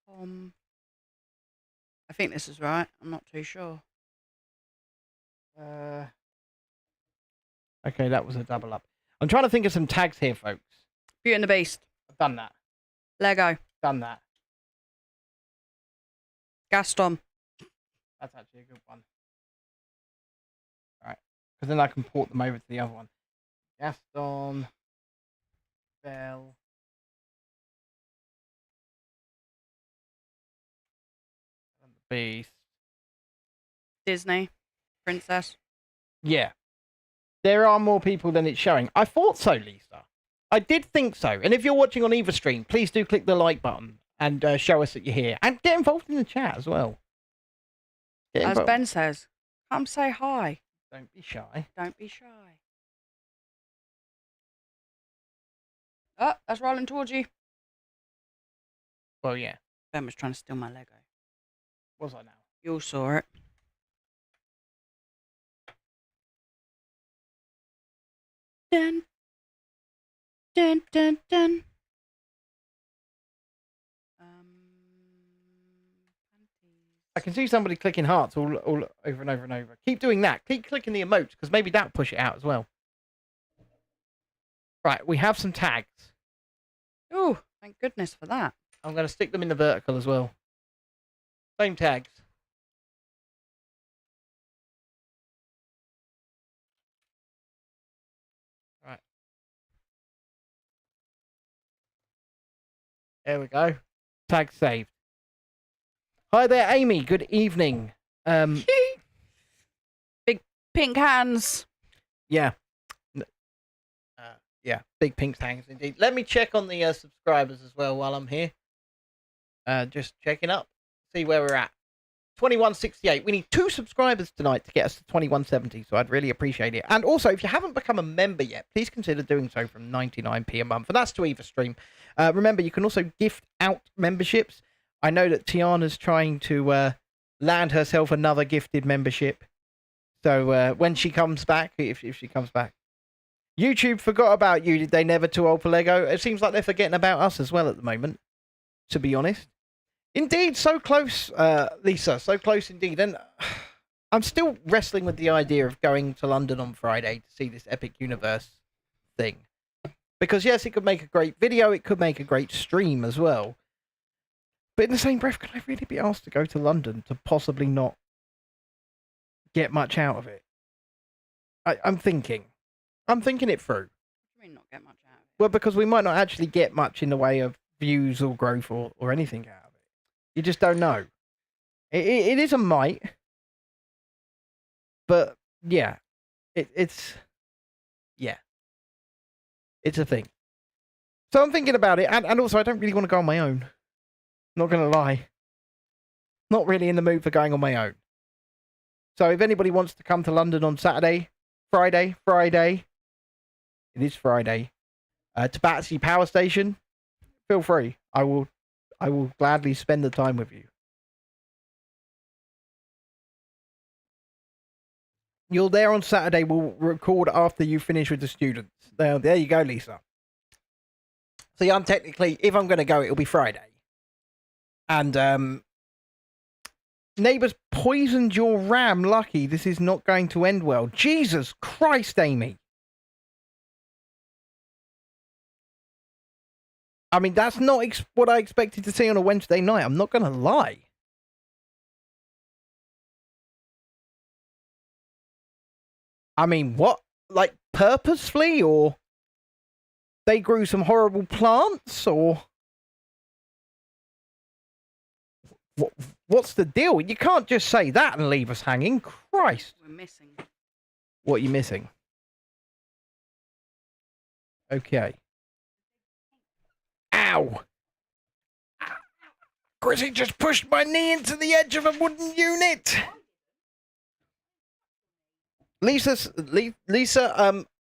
.com. I think this is right. I'm not too sure. Okay, that was a double up. I'm trying to think of some tags here, folks. Beauty and the Beast. I've done that. Lego. Done that. Gaston. That's actually a good one. All right. Because then I can port them over to the other one. Gaston. Belle. And the Beast. Disney. Princess. Yeah. There are more people than it's showing. I thought so, Lisa. I did think so. And if you're watching on either stream, please do click the like button and show us that you're here. And get involved in the chat as well. Get As involved. Ben says, come say hi. Don't be shy. Don't be shy. Oh, that's rolling towards you. Well, yeah. Ben was trying to steal my Lego. Was I now? You all saw it. Dun. Dun, dun, dun. I can see somebody clicking hearts all over and over and over. Keep doing that. Keep clicking the emotes, because maybe that'll push it out as well. Right, we have some tags. Oh, thank goodness for that. I'm going to stick them in the vertical as well. Same tags. Right. There we go. Tag saved. Hi there, Amy. Good evening. Big pink hands. Yeah. Yeah, big pink tangs indeed. Let me check on the subscribers as well while I'm here. Just checking up, see where we're at. 2168. We need 2 subscribers tonight to get us to 2170, so I'd really appreciate it. And also, if you haven't become a member yet, please consider doing so from 99p a month, and that's to either stream. Remember, you can also gift out memberships. I know that Tiana's trying to land herself another gifted membership. So when she comes back, if she comes back. YouTube forgot about you, did they? Never too old for Lego? It seems like they're forgetting about us as well at the moment, to be honest. Indeed, so close, Lisa, so close indeed. And I'm still wrestling with the idea of going to London on Friday to see this Epic Universe thing. Because, yes, it could make a great video, it could make a great stream as well. But in the same breath, could I really be asked to go to London to possibly not get much out of it? I'm thinking it through. I mean, not get much out of it. Well, because we might not actually get much in the way of views or growth or anything out of it. You just don't know. It is a might. But, yeah. It's a thing. So I'm thinking about it. And also, I don't really want to go on my own. Not going to lie. Not really in the mood for going on my own. So if anybody wants to come to London on Saturday, Friday, it is Friday, to Battersea Power Station, feel free. I will gladly spend the time with you. You're there on Saturday. We'll record after you finish with the students. There you go, Lisa. So yeah, I'm technically, if I'm going to go, it'll be Friday. And neighbours poisoned your ram. Lucky, this is not going to end well. Jesus Christ, Amy. I mean, that's not what I expected to see on a Wednesday night. I'm not going to lie. I mean, what? Like, purposefully? Or they grew some horrible plants? Or what's the deal? You can't just say that and leave us hanging. Christ. We're missing. What are you missing? Okay. Ow! Chrissy just pushed my knee into the edge of a wooden unit. Lisa,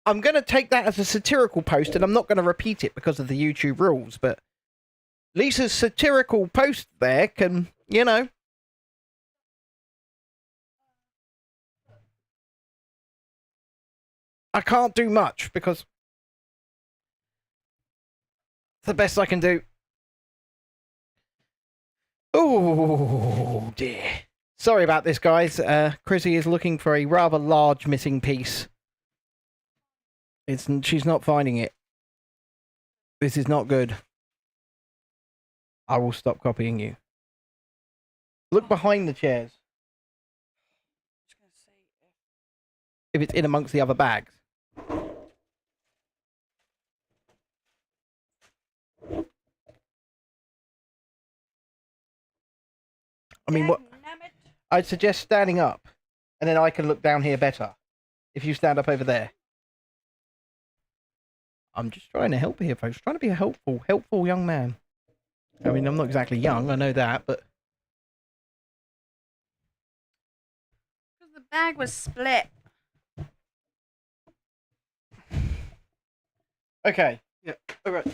I'm going to take that as a satirical post, and I'm not going to repeat it because of the YouTube rules, but Lisa's satirical post there can, you know. I can't do much because it's the best I can do. Oh dear. Sorry about this, guys. Chrissy is looking for a rather large missing piece She's not finding it. This is not good. I will stop copying you. Look behind the chairs. Just gonna see If it's in amongst the other bags. I mean, what? I'd suggest standing up, and then I can look down here better. If you stand up over there. I'm just trying to help here, folks. Trying to be a helpful young man. I mean, I'm not exactly young, I know that, but... Because the bag was split. Okay. Yeah. All right.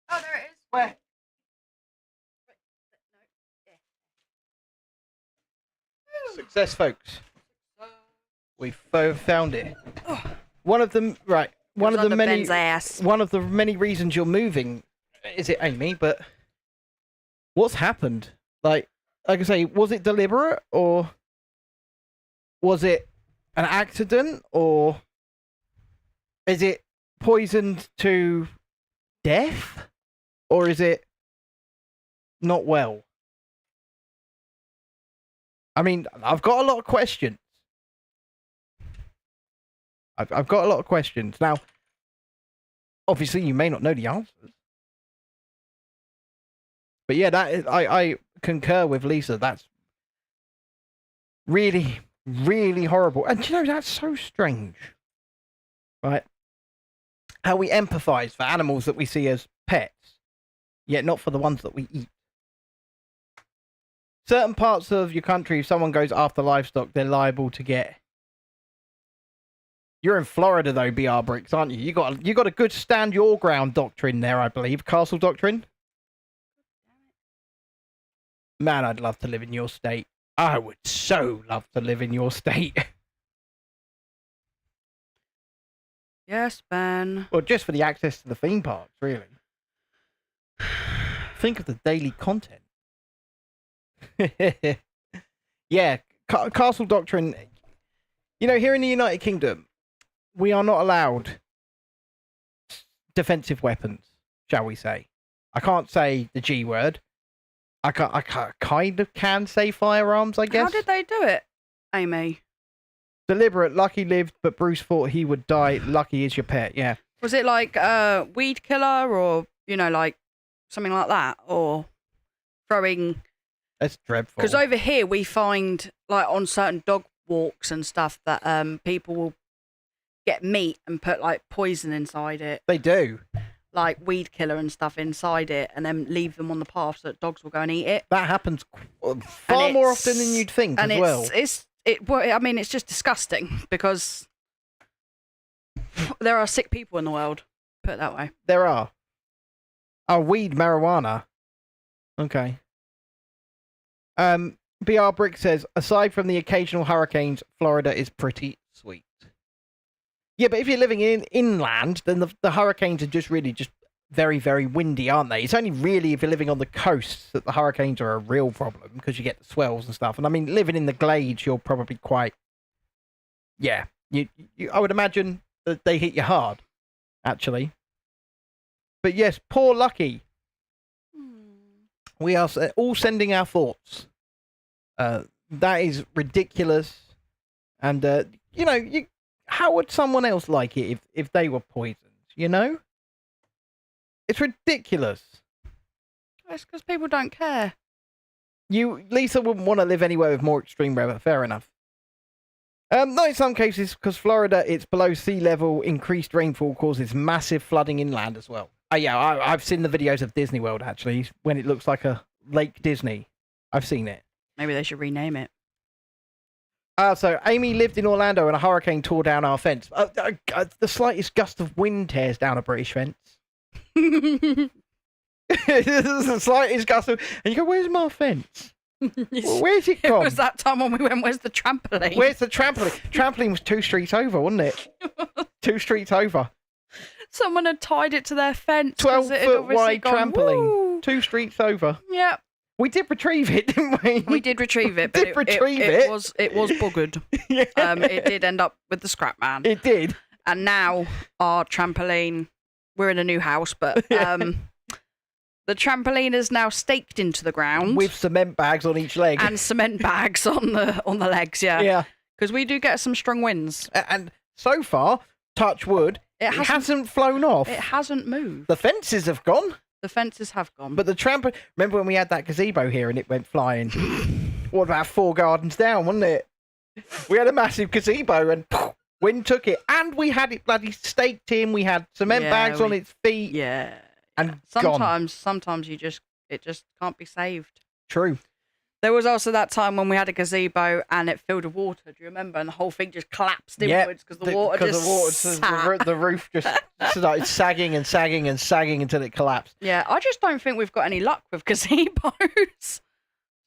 Oh, there it is. Where? Success, folks. We found it. One of them, right? One of the many. Ben's ass. One of the many reasons you're moving, is it, Amy? But what's happened? Like I say, was it deliberate or was it an accident or is it poisoned to death or is it not well? I mean, I've got a lot of questions. I've got a lot of questions. Now, obviously, you may not know the answers. But yeah, that is, I concur with Lisa. That's really, really horrible. And you know, that's so strange. Right? How we empathise for animals that we see as pets, yet not for the ones that we eat. Certain parts of your country, if someone goes after livestock, they're liable to get... You're in Florida, though, BR Bricks, aren't you? You got a good stand your ground doctrine there, I believe. Castle doctrine? Man, I'd love to live in your state. I would so love to live in your state. Yes, Ben. Well, just for the access to the theme parks, really. Think of the daily content. Yeah, Castle doctrine. You know, here in the United Kingdom, we are not allowed defensive weapons, shall we say. I can't say the G word. I kind of can say firearms, I guess. How did they do it, Amy? Deliberate. Lucky lived, but Bruce thought he would die. Lucky is your pet, yeah. Was it like weed killer or, you know, like something like that? Or throwing... That's dreadful. Because over here we find, like, on certain dog walks and stuff that people will get meat and put, like, poison inside it. They do. Like weed killer and stuff inside it, and then leave them on the path so that dogs will go and eat it. That happens far more often than you'd think as well. I mean, it's just disgusting because there are sick people in the world. Put it that way. There are. Oh, weed, marijuana. Okay. BR Brick says, aside from the occasional hurricanes, Florida is pretty sweet. Yeah, but if you're living inland, then the hurricanes are just very, very windy, aren't they? It's only really if you're living on the coast that the hurricanes are a real problem because you get the swells and stuff. And I mean, living in the Glades, you're probably quite... Yeah, I would imagine that they hit you hard, actually. But yes, poor Lucky. We are all sending our thoughts. That is ridiculous. And, you know, how would someone else like it if they were poisoned, you know? It's ridiculous. It's because people don't care. Lisa wouldn't want to live anywhere with more extreme weather. Fair enough. Not in some cases, because Florida, it's below sea level. Increased rainfall causes massive flooding inland as well. Yeah, I've seen the videos of Disney World, actually, when it looks like a Lake Disney. I've seen it. Maybe they should rename it. So Amy lived in Orlando and a hurricane tore down our fence. The slightest gust of wind tears down a British fence. The slightest gust of... And you go, where's my fence? Where's it gone? It was that time when we went, where's the trampoline? Where's the trampoline? Trampoline was 2 streets over, wasn't it? 2 streets over. Someone had tied it to their fence. 12-foot wide trampoline. Woo! 2 streets over. Yep. We did retrieve it, didn't we? We did retrieve it, but did retrieve it. it was buggered. Yeah. It did end up with the scrap man. It did. And now our trampoline, we're in a new house, but the trampoline is now staked into the ground With cement bags on each leg. and cement bags on the legs. Yeah, Yeah. because we do get some strong winds. And so far, touch wood, it hasn't flown off. It hasn't moved. The fences have gone, The fences have gone. but the trampoline. Remember when we had that gazebo here and it went flying? What about 4 gardens down, wasn't it? We had a massive gazebo and wind took it, and we had it bloody staked in. We had cement bags on its feet. Yeah. And gone. Sometimes it just can't be saved. True. There was also that time when we had a gazebo and it filled with water. Do you remember? And the whole thing just collapsed inwards because the water sat. The roof just started sagging and sagging and sagging until it collapsed. Yeah, I just don't think we've got any luck with gazebos.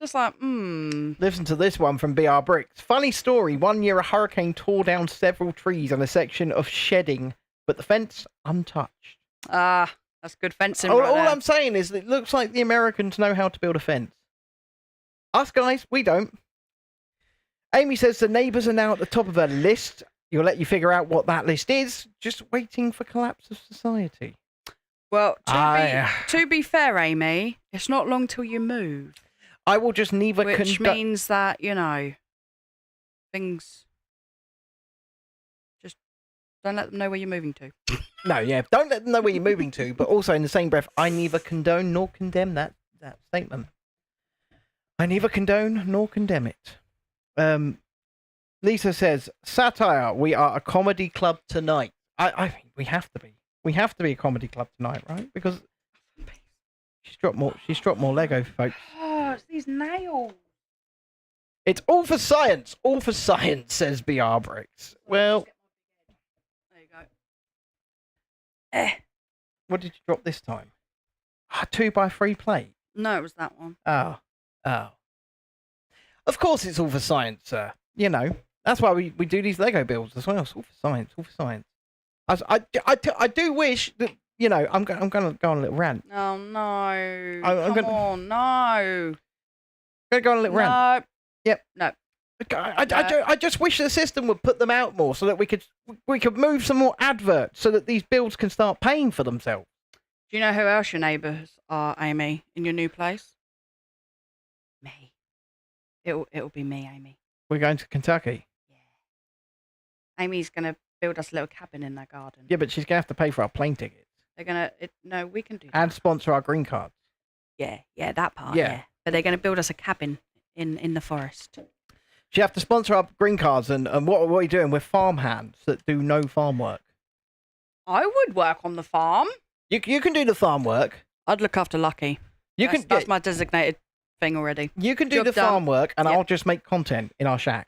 Just like, Listen to this one from BR Bricks. Funny story. One year a hurricane tore down several trees and a section of shedding, but the fence untouched. That's good fencing. All there. I'm saying is that it looks like the Americans know how to build a fence. Us guys, we don't. Amy says the neighbours are now at the top of her list. You'll let you figure out what that list is. Just waiting for collapse of society. Well, to be fair, Amy, it's not long till you move. I will just neither Which means that, things... Just don't let them know where you're moving to. No, yeah, don't let them know where you're moving to, but also in the same breath, I neither condone nor condemn that statement. I neither condone nor condemn it. Lisa says, satire, we are a comedy club tonight. I think we have to be. We have to be a comedy club tonight, right? Because she's dropped more Lego, folks. Oh, it's these nails. It's all for science, says BR Bricks. Well, there you go. What did you drop this time? 2x3 plate. No, it was that one. Oh. Of course it's all for science, sir. That's why we do these Lego builds as well. It's all for science, I do wish that, I'm going to go on a little rant. Oh, no. I'm Come on, no. I'm going to go on a little rant. Yep. No. I just wish the system would put them out more so that we could move some more adverts so that these builds can start paying for themselves. Do you know who else your neighbours are, Amy, in your new place? Me. It'll be me, Amy. We're going to Kentucky. Yeah. Amy's going to build us a little cabin in their garden. Yeah, but she's going to have to pay for our plane tickets. They're going to... No, we can do that. And sponsor our green cards. Yeah, that part, Yeah. yeah. But they're going to build us a cabin in the forest. She have to sponsor our green cards, and what are we doing? We're farm hands that do no farm work. I would work on the farm. You can do the farm work. I'd look after Lucky. That's my designated thing already. You can do Job the done. farm work, and Yep. I'll just make content in our shack.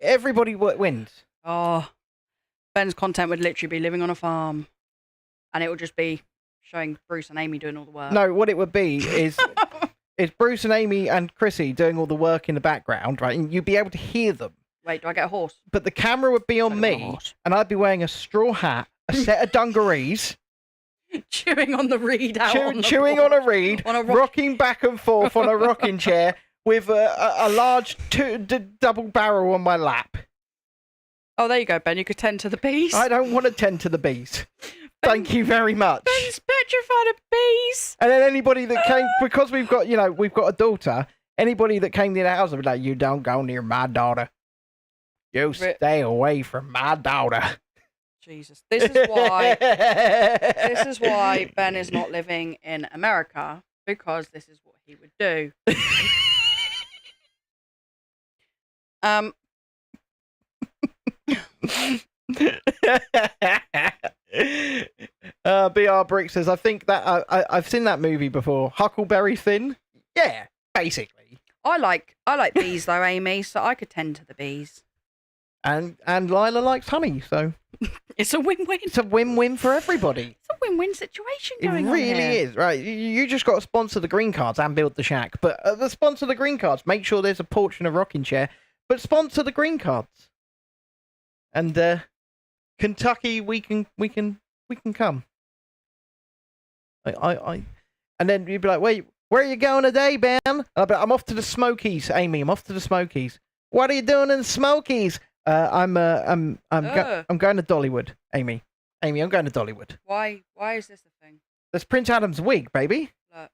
Everybody wins. Oh, Ben's content would literally be living on a farm, and it would just be showing Bruce and Amy doing all the work. No, what it would be is Bruce and Amy and Chrissy doing all the work in the background, right? And you'd be able to hear them. Wait, do I get a horse? But the camera would be on me, and I'd be wearing a straw hat, a set of dungarees, Chewing on the reed out chewing on a reed, on a rocking back and forth on a rocking chair with a large double barrel on my lap. Oh, there you go, Ben. You could tend to the bees. I don't want to tend to the bees. Thank you very much. Ben's petrified of bees. And then anybody that came, because we've got a daughter, anybody that came to the house would be like, you don't go near my daughter. You stay away from my daughter. Jesus. This is why Ben is not living in America, because this is what he would do. BR Brick says, I think that I've seen that movie before. Huckleberry Finn? Yeah, basically. I like bees though, Amy, so I could tend to the bees. And Lila likes honey, so It's a win-win. it's a win-win for everybody. It's a win-win situation It going on really here. is, right? You just got to sponsor the green cards and build the shack. But the sponsor the green cards, make sure there's a porch and a rocking chair. But sponsor the green cards. And Kentucky, we can come. And then you'd be like, Where are you going today, Ben? I'm off to the Smokies, Amy. I'm off to the Smokies. What are you doing in the Smokies? I'm going to Dollywood, Amy. Amy, I'm going to Dollywood. Why is this a thing? That's Prince Adam's wig, baby. Look.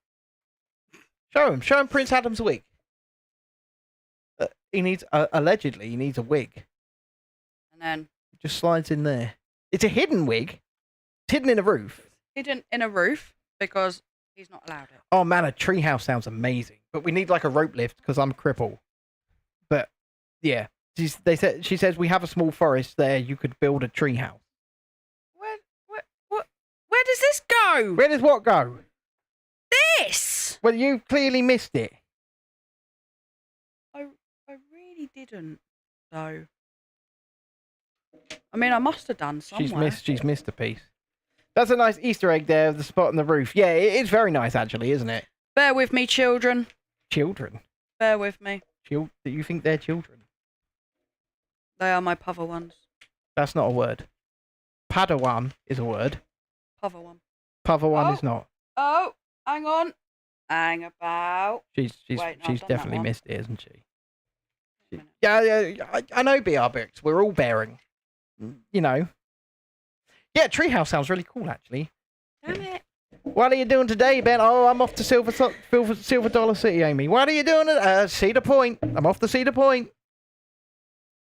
Show him Prince Adam's wig. He needs, allegedly, he needs a wig. And then It just slides in there. It's a hidden wig. It's hidden in a roof. hidden in a roof because he's not allowed it. Oh man, a treehouse sounds amazing. But we need like a rope lift because I'm crippled. But yeah, she says we have a small forest there. You could build a treehouse. Where does this go? Where does what go? This? Well, you clearly missed it. I really didn't, though. I mean, I must have done somewhere. She's missed a piece. That's a nice Easter egg there, the spot on the roof. Yeah, it is very nice actually, isn't it? Bear with me, children. Children. Bear with me. Do you think they're children? They are my pother ones. That's not a word. Padawan is a word. Pother one. Padawan is not. Oh, hang on. Hang about. She's Wait, no, I've she's done that definitely one. missed it, isn't she? Wait a minute. Yeah, I know BR Bricks. We're all bearing. You know. Yeah, Treehouse sounds really cool, actually. Damn it. What are you doing today, Ben? Oh, I'm off to Silver Dollar City, Amy. What are you doing? Cedar Point. I'm off to Cedar Point.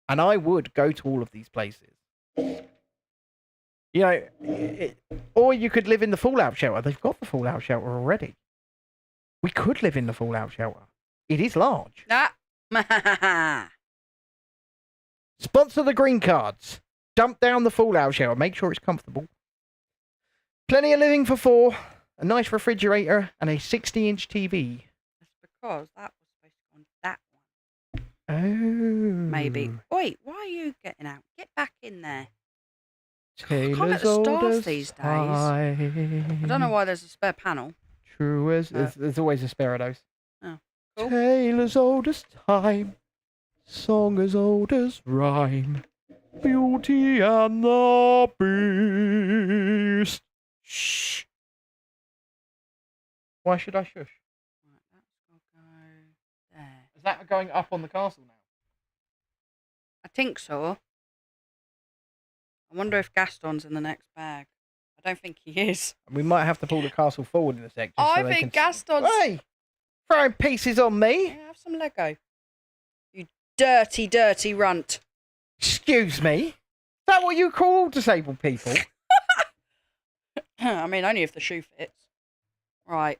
And I would go to all of these places. You know, or you could live in the Fallout shelter. They've got the Fallout shelter already. We could live in the Fallout shelter. It is large. Ah. Sponsor the green cards. Dump down the Fallout shelter. Make sure it's comfortable. Plenty of living for 4. A nice refrigerator and a 60-inch TV. That's because that was supposed to go on that one. Oh. Maybe. Wait, why are you getting out? Get back in there. Taylor's can't get the stars oldest these days. time. I don't know why there's a spare panel. True as there's always a spare of those. Oh, cool. Taylor's oldest time, song as old as rhyme, Beauty and the Beast. Shh. Why should I shush? Right, that's got to go there. Is that going up on the castle now? I think so. I wonder if Gaston's in the next bag. I don't think he is. We might have to pull the castle forward in a sec. I think Gaston's... Hey! Throwing pieces on me! Yeah, have some Lego. You dirty, dirty runt. Excuse me? Is that what you call disabled people? I mean, only if the shoe fits. Right.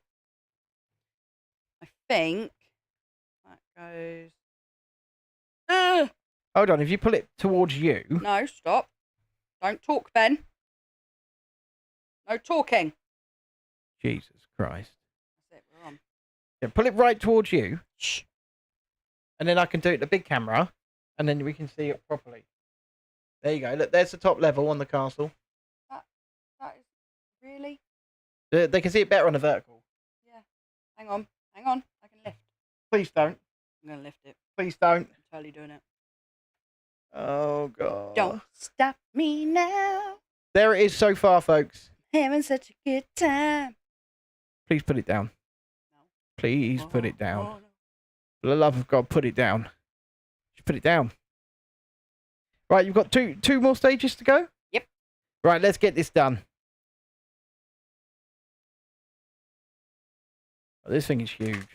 I think that goes... Hold on, if you pull it towards you... No, stop. Don't talk, Ben. No talking. Jesus Christ. That's it, we're on. Yeah, pull it right towards you, Shh. and then I can do it the big camera, and then we can see it properly. There you go. Look, there's the top level on the castle. That is... Really? They can see it better on the vertical. Yeah. Hang on. Hang on. I can lift. Please don't. I'm going to lift it. Please don't. I'm totally doing it. Oh, God. Don't stop me now. There it is so far, folks. Having such a good time. Please put it down. No. Please put it Oh, down. no. For the love of God, put it down. Just put it down. Right, you've got two more stages to go? Yep. Right, let's get this done. Oh, this thing is huge.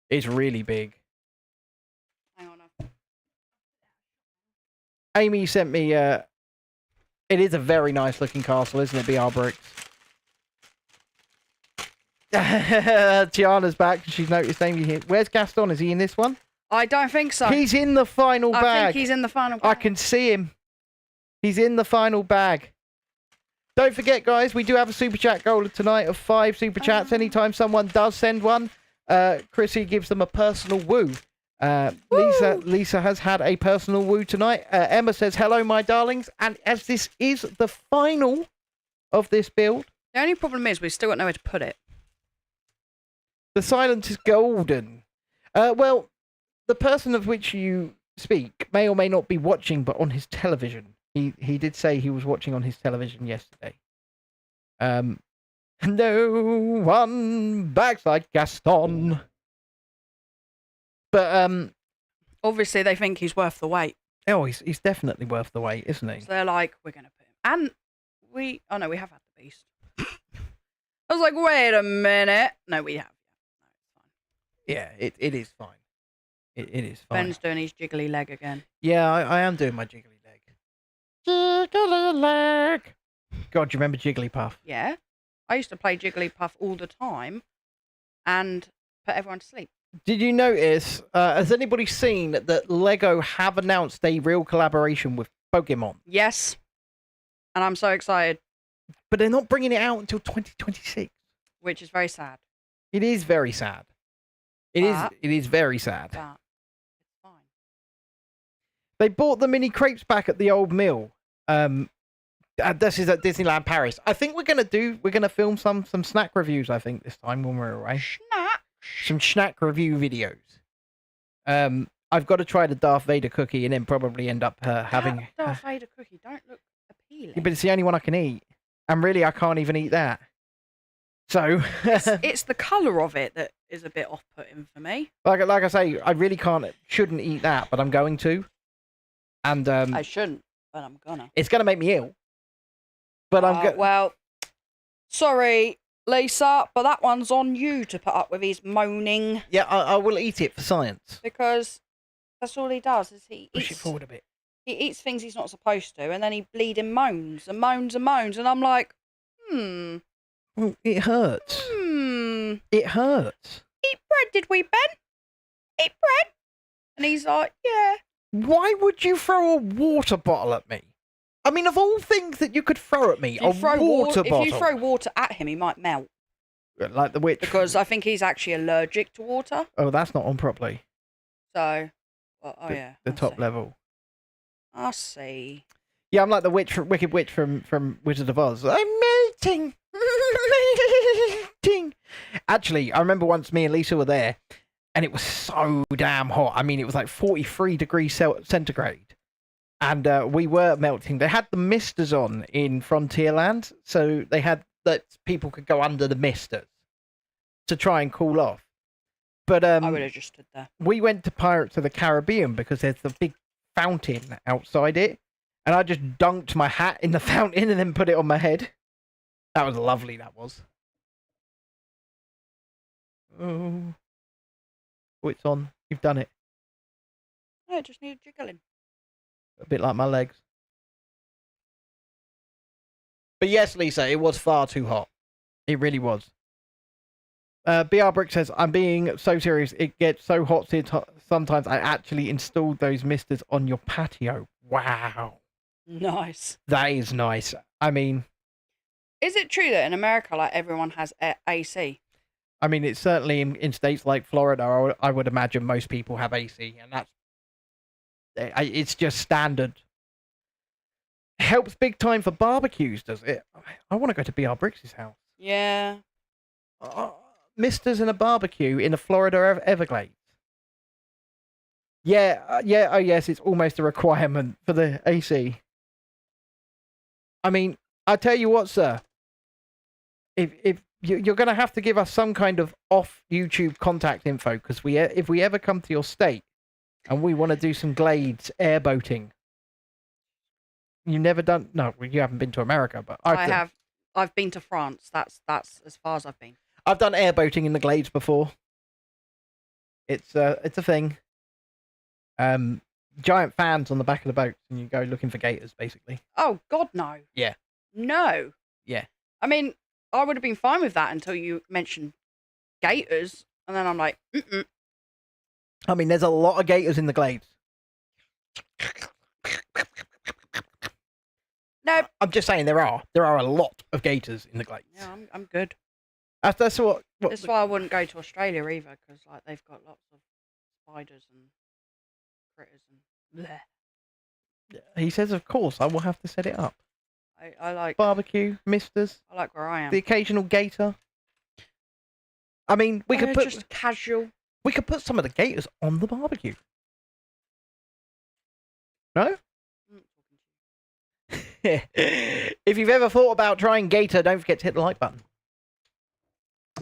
It's really big. Hang on. Amy sent me, it is a very nice looking castle, isn't it, BR Bricks? Tiana's back. She's noticed Amy here. Where's Gaston? Is he in this one? I don't think so. He's in the final I bag. think he's in the final bag. I can see him. He's in the final bag. Don't forget, guys, we do have a super chat goal tonight of 5 super chats. Anytime someone does send one, Chrissy gives them a personal woo. Lisa has had a personal woo tonight. Emma says, hello, my darlings. And as this is the final of this build, The only problem is we've still got nowhere to put it. the silence is golden. Well, the person of which you speak may or may not be watching, but on his television. He did say he was watching on his television yesterday. No one backs like Gaston. But Obviously, they think he's worth the wait. oh, he's definitely worth the wait, isn't he? So they're like, we're going to put him. And oh no, we have had the Beast. I was like, wait a minute. No, we have. No, it's fine. Yeah, it is fine. It is fine. Ben's doing his jiggly leg again. Yeah, I am doing my jiggly leg. Jiggly leg. God, do you remember Jigglypuff? Yeah. I used to play Jigglypuff all the time and put everyone to sleep. Did you notice, has anybody seen that Lego have announced a real collaboration with Pokemon? Yes. And I'm so excited. But they're not bringing it out until 2026. Which is very sad. It is very sad. It is very sad. But it's fine. They bought the mini crepes back at the old mill. This is at Disneyland Paris. I think we're gonna film some snack reviews, I think, this time when we're away. Snack. Some snack review videos. I've got to try the Darth Vader cookie and then probably end up having... Darth Vader cookie don't look appealing. Yeah, but it's the only one I can eat. And really, I can't even eat that. So... it's the colour of it that is a bit off-putting for me. like I say, I really shouldn't eat that, but I'm going to. And I shouldn't, but I'm gonna. it's going to make me ill. But well, sorry, Lisa, but that one's on you to put up with his moaning. Yeah, I will eat it for science. Because that's all he does, is he Push it eats, forward a bit. he eats things he's not supposed to, and then he bleeding moans and moans and moans, and I'm like, Well, it hurts. Eat It hurts. bread, did we, Ben? Eat bread? And he's like, yeah. Why would you throw a water bottle at me? I mean, of all things that you could throw at me, If bottle. you throw water at him, he might melt. Like the witch. Because I think he's actually allergic to water. Oh, that's not on properly. So, The I top see. level. I see. Yeah, I'm like the Wicked Witch from Wizard of Oz. I'm melting. Melting. Actually, I remember once me and Lisa were there, and it was so damn hot. I mean, it was like 43 degrees centigrade. And we were melting. They had the misters on in Frontierland, so they had that people could go under the misters to try and cool off. But I would have just stood there. we went to Pirates of the Caribbean because there's the big fountain outside it, and I just dunked my hat in the fountain and then put it on my head. That was lovely, that was. Oh, it's on. You've done it. No, it just needed jiggling. A bit like my legs. But yes, Lisa, it was far too hot. It really was. BR Brick says, I'm being so serious. It gets so hot sometimes I actually installed those misters on your patio. Wow. Nice. That is nice. I mean... Is it true that in America, like, everyone has AC? I mean, it's certainly in states like Florida, I would imagine most people have AC, and that's... It's just standard. It helps big time for barbecues, does it? I want to go to BR Bricks' house. Yeah. Misters and a barbecue in the Florida Everglades. Yeah, oh yes, it's almost a requirement for the AC. I mean, I tell you what, sir. If you're going to have to give us some kind of off YouTube contact info, because if we ever come to your state and we want to do some Glades airboating. You never done? No, you haven't been to America, but I have. I've been to France. That's as far as I've been. I've done airboating in the Glades before. It's a thing. Giant fans on the back of the boats, and you go looking for gators, basically. Oh God, no. Yeah. No. Yeah. I mean, I would have been fine with that until you mentioned gators, and then I'm like, mm-mm. I mean, there's a lot of gators in the Glades. No. I'm just saying there are a lot of gators in the Glades. Yeah, I'm good. That's what That's why I wouldn't go to Australia either, because like they've got lots of spiders and critters and bleh. He says. Of course, I will have to set it up. I like Barbecue, misters, I like where I am. the occasional gator. I mean, we could put just casual. We could put some of the gators on the barbecue. No? If you've ever thought about trying gator, don't forget to hit the like button.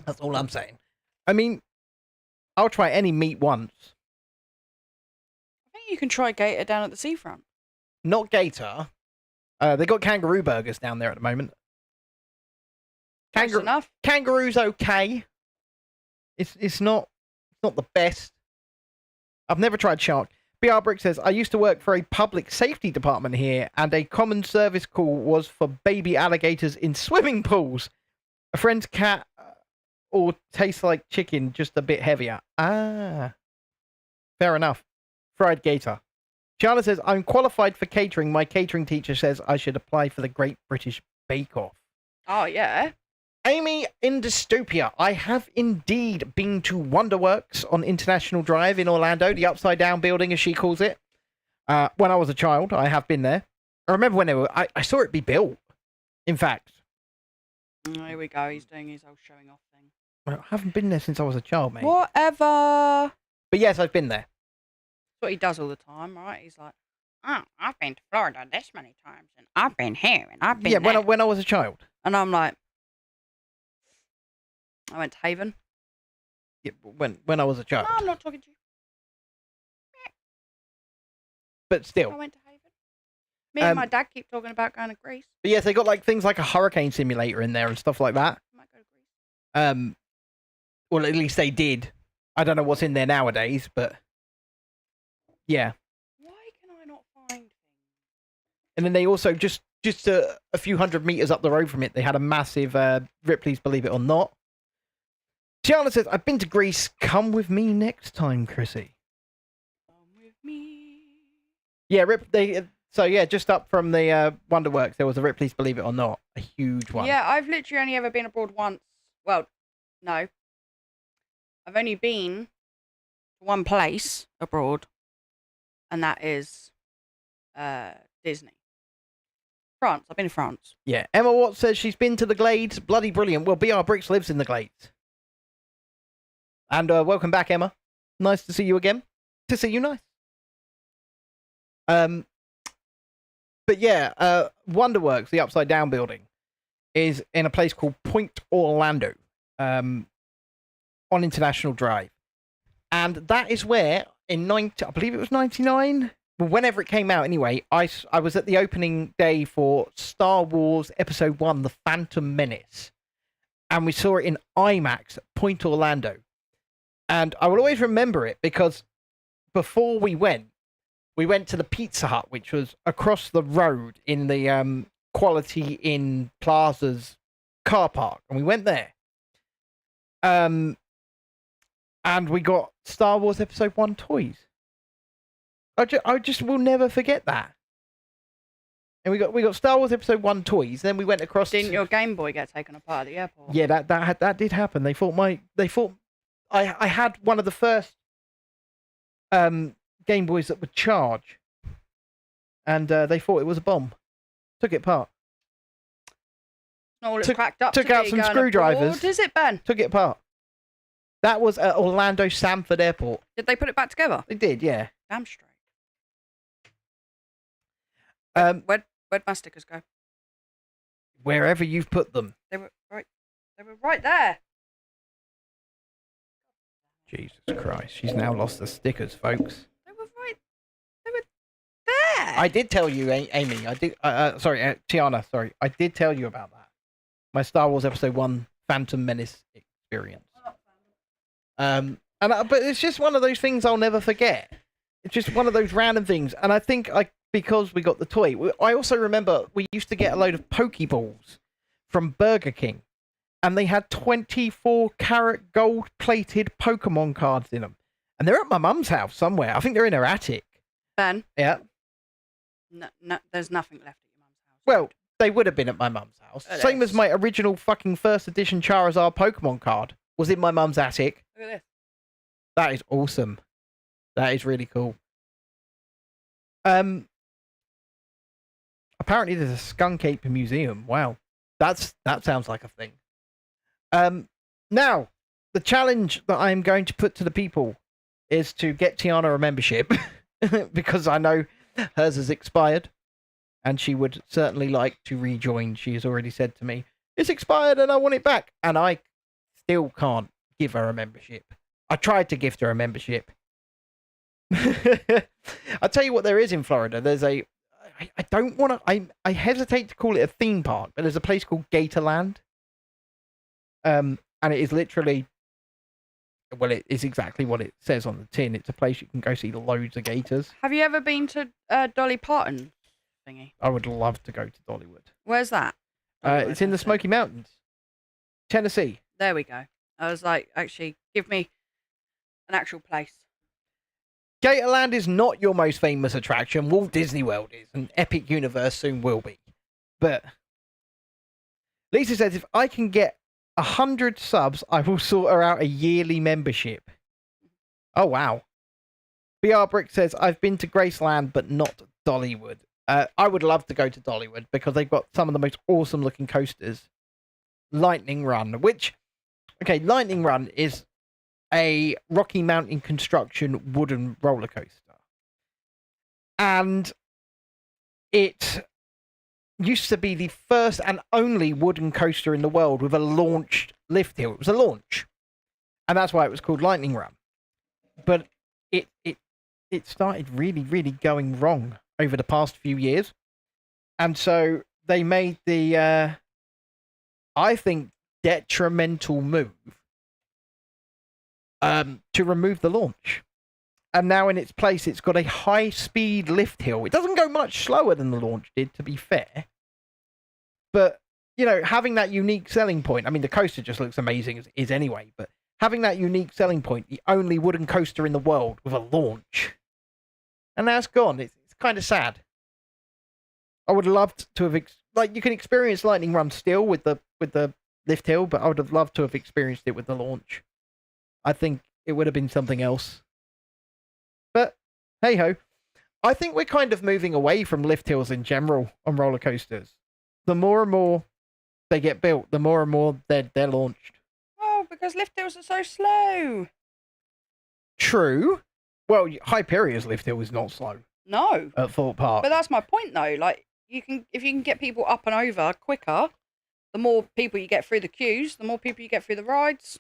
That's all I'm saying. I mean, I'll try any meat once. I think you can try gator down at the seafront. Not gator. They got kangaroo burgers down there at the moment. Close enough. Kangaroo's okay. It's not the best. I've never tried shark. BR Brick says, I used to work for a public safety department here, and a common service call was for baby alligators in swimming pools. A friend's cat or tastes like chicken, just a bit heavier. Ah. Fair enough. Fried gator. Charlotte says, I'm qualified for catering. My catering teacher says I should apply for the Great British Bake Off. Oh, yeah. Amy in Dystopia. I have indeed been to Wonderworks on International Drive in Orlando, the upside down building as she calls it. When I was a child, I have been there. I remember when I saw it be built. In fact. Here we go. He's doing his old showing off thing. I haven't been there since I was a child, mate. Whatever. But yes, I've been there. That's what he does all the time, right? He's like, oh, I've been to Florida this many times, and I've been here, and I've been there. Yeah, when I was a child. And I'm like, I went to Haven. Yeah, when I was a child. No, I'm not talking to you. But still. I went to Haven. Me and my dad keep talking about going to Greece. But yes, they got like things like a hurricane simulator in there and stuff like that. I might go to Greece. Well, at least they did. I don't know what's in there nowadays, but yeah. Why can I not find things? And then they also just a few hundred meters up the road from it, they had a massive Ripley's Believe It or Not. Tiana says, I've been to Greece. Come with me next time, Chrissy. Come with me. Yeah, so yeah, just up from the Wonderworks, there was a Ripley's Believe It or Not, a huge one. Yeah, I've literally only ever been abroad once. Well, no. I've only been to one place abroad, and that is Disney. France. I've been to France. Yeah. Emma Watts says she's been to the Glades. Bloody brilliant. Well, BR Bricks lives in the Glades. And welcome back, Emma. Nice to see you again. To see you nice. But yeah, Wonderworks, the upside down building, is in a place called Point Orlando, on International Drive. And that is where I believe it was 99, well, whenever it came out anyway, I was at the opening day for Star Wars Episode 1, The Phantom Menace. And we saw it in IMAX at Point Orlando. And I will always remember it because before we went to the Pizza Hut, which was across the road in the Quality Inn Plaza's car park. And we went there. And we got Star Wars Episode 1 toys. I just will never forget that. And we got Star Wars Episode 1 toys. Then we went across. Didn't your Game Boy get taken apart at the airport? Yeah, that did happen. They thought I had one of the first Game Boys that would charge, and they thought it was a bomb. Took it apart. Not all it's cracked up. Took out some screwdrivers. What is it, Ben? Took it apart. That was at Orlando Sanford Airport. Did they put it back together? They did, yeah. Damn straight. Where'd my stickers go? Wherever you've put them. They were right there. Jesus Christ, she's now lost the stickers, folks. They were there. I did tell you, Amy. I did. Tiana. Sorry, I did tell you about that. My Star Wars Episode 1 Phantom Menace experience. But it's just one of those things I'll never forget. It's just one of those random things, and I think because we got the toy. I also remember we used to get a load of Pokeballs from Burger King. And they had 24-karat gold-plated Pokemon cards in them. And they're at my mum's house somewhere. I think they're in her attic. Ben? Yeah? No, there's nothing left at your mum's house. Well, they would have been at my mum's house. Same as my original fucking first edition Charizard Pokemon card was in my mum's attic. Look at this. That is awesome. That is really cool. Apparently there's a Skunk Ape museum. Wow. That sounds like a thing. Now, the challenge that I'm going to put to the people is to get Tiana a membership because I know hers has expired and she would certainly like to rejoin. She has already said to me, it's expired and I want it back. And I still can't give her a membership. I tried to gift her a membership. I'll tell you what there is in Florida. There's I don't want to. I hesitate to call it a theme park, but there's a place called Gatorland. And it is literally, well, it is exactly what it says on the tin. It's a place you can go see loads of gators. Have you ever been to Dolly Parton thingy? I would love to go to Dollywood. Where's that? It's in the Smoky Mountains, Tennessee. There we go. I was like, actually, give me an actual place. Gatorland is not your most famous attraction. Walt Disney World is, and Epic Universe soon will be. But Lisa says, if I can get 100 subs, I will sort her out a yearly membership. Oh, wow. BR Brick says, I've been to Graceland, but not Dollywood. I would love to go to Dollywood because they've got some of the most awesome looking coasters. Lightning Run, which, okay, Lightning Run is a Rocky Mountain construction wooden roller coaster. And it used to be the first and only wooden coaster in the world with a launched lift hill. It was a launch. And that's why it was called Lightning Run. But it started really, really going wrong over the past few years. And so they made the, I think, detrimental move to remove the launch. And now in its place, it's got a high-speed lift hill. It doesn't go much slower than the launch did, to be fair. But, you know, having that unique selling point, I mean, the coaster just looks amazing as it is anyway, but having that unique selling point, the only wooden coaster in the world with a launch, and now it's gone. It's kind of sad. I would have loved to have, like, you can experience Lightning Run still with the lift hill, but I would have loved to have experienced it with the launch. I think it would have been something else. But, hey-ho. I think we're kind of moving away from lift hills in general on roller coasters. The more and more they get built, the more and more they're launched. Oh, because lift hills are so slow. True. Well, Hyperia's lift hill is not slow No. at Thorpe Park. But that's my point, though. Like, if you can get people up and over quicker, the more people you get through the queues, the more people you get through the rides.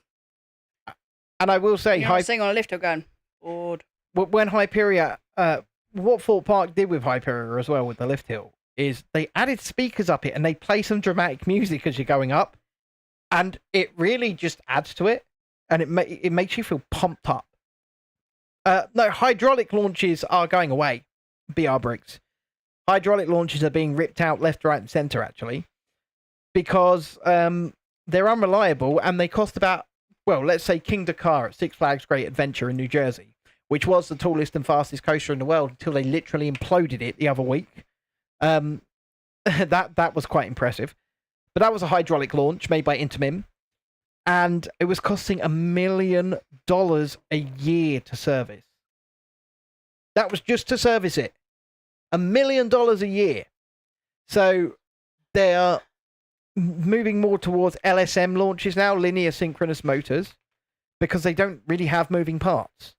And I will say, You're not sitting on a lift hill going, bored. When Hyperia, what Thorpe Park did with Hyperia as well with the lift hill is they added speakers up it and they play some dramatic music as you're going up, and it really just adds to it, and it makes you feel pumped up. No, hydraulic launches are going away. BR Bricks. Hydraulic launches are being ripped out left, right, and centre actually, because they're unreliable and they cost about, well, let's say King Dakar at Six Flags Great Adventure in New Jersey, which was the tallest and fastest coaster in the world until they literally imploded it the other week. That was quite impressive. But that was a hydraulic launch made by Intamin, and it was costing $1 million a year to service. That was just to service it. $1 million a year. So they are moving more towards LSM launches now, linear synchronous motors, because they don't really have moving parts.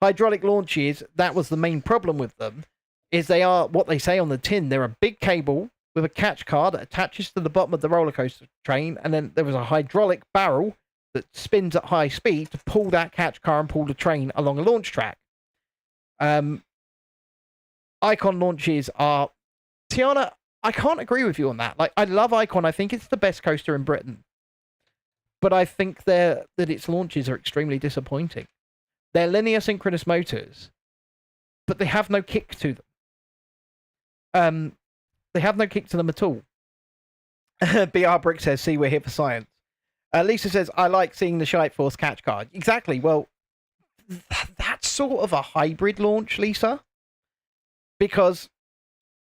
Hydraulic launches, that was the main problem with them, is they are what they say on the tin. They're a big cable with a catch car that attaches to the bottom of the roller coaster train, and then there was a hydraulic barrel that spins at high speed to pull that catch car and pull the train along a launch track. Icon launches are... Tiana, I can't agree with you on that. Like, I love Icon. I think it's the best coaster in Britain. But I think that its launches are extremely disappointing. They're linear synchronous motors, but they have no kick to them. They have no kick to them at all. BR Brick says, see, we're here for science. Lisa says, I like seeing the Shite Force catch card. Exactly. Well, that's sort of a hybrid launch, Lisa. Because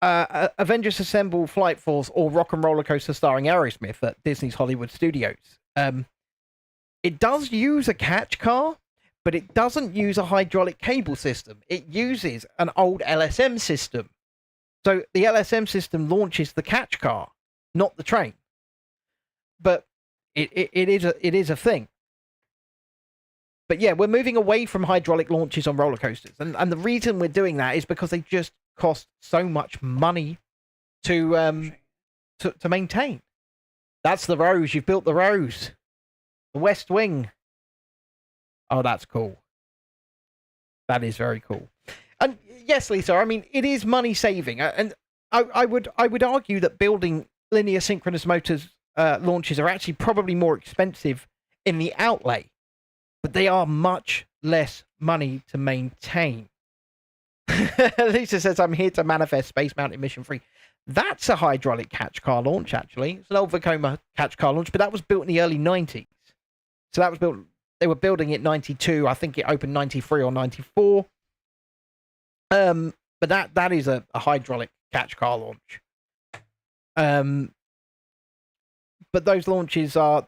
Avengers Assemble, Flight Force, or Rock and Roller Coaster starring Aerosmith at Disney's Hollywood Studios, it does use a catch car, but it doesn't use a hydraulic cable system. It uses an old LSM system. So the LSM system launches the catch car, not the train. But it is a thing. But yeah, we're moving away from hydraulic launches on roller coasters. And the reason we're doing that is because they just cost so much money to maintain. That's the Rose. You've built the Rose. The West Wing. Oh, that's cool. That is very cool. And yes, Lisa, I mean, it is money saving. And I would argue that building linear synchronous motors launches are actually probably more expensive in the outlay, but they are much less money to maintain. Lisa says, I'm here to manifest Space Mountain mission 3. That's a hydraulic catch car launch, actually. It's an old Vekoma catch car launch, but that was built in the early 90s. So that was built, they were building it 92. I think it opened 93 or 94. But that is a hydraulic catch car launch. But those launches are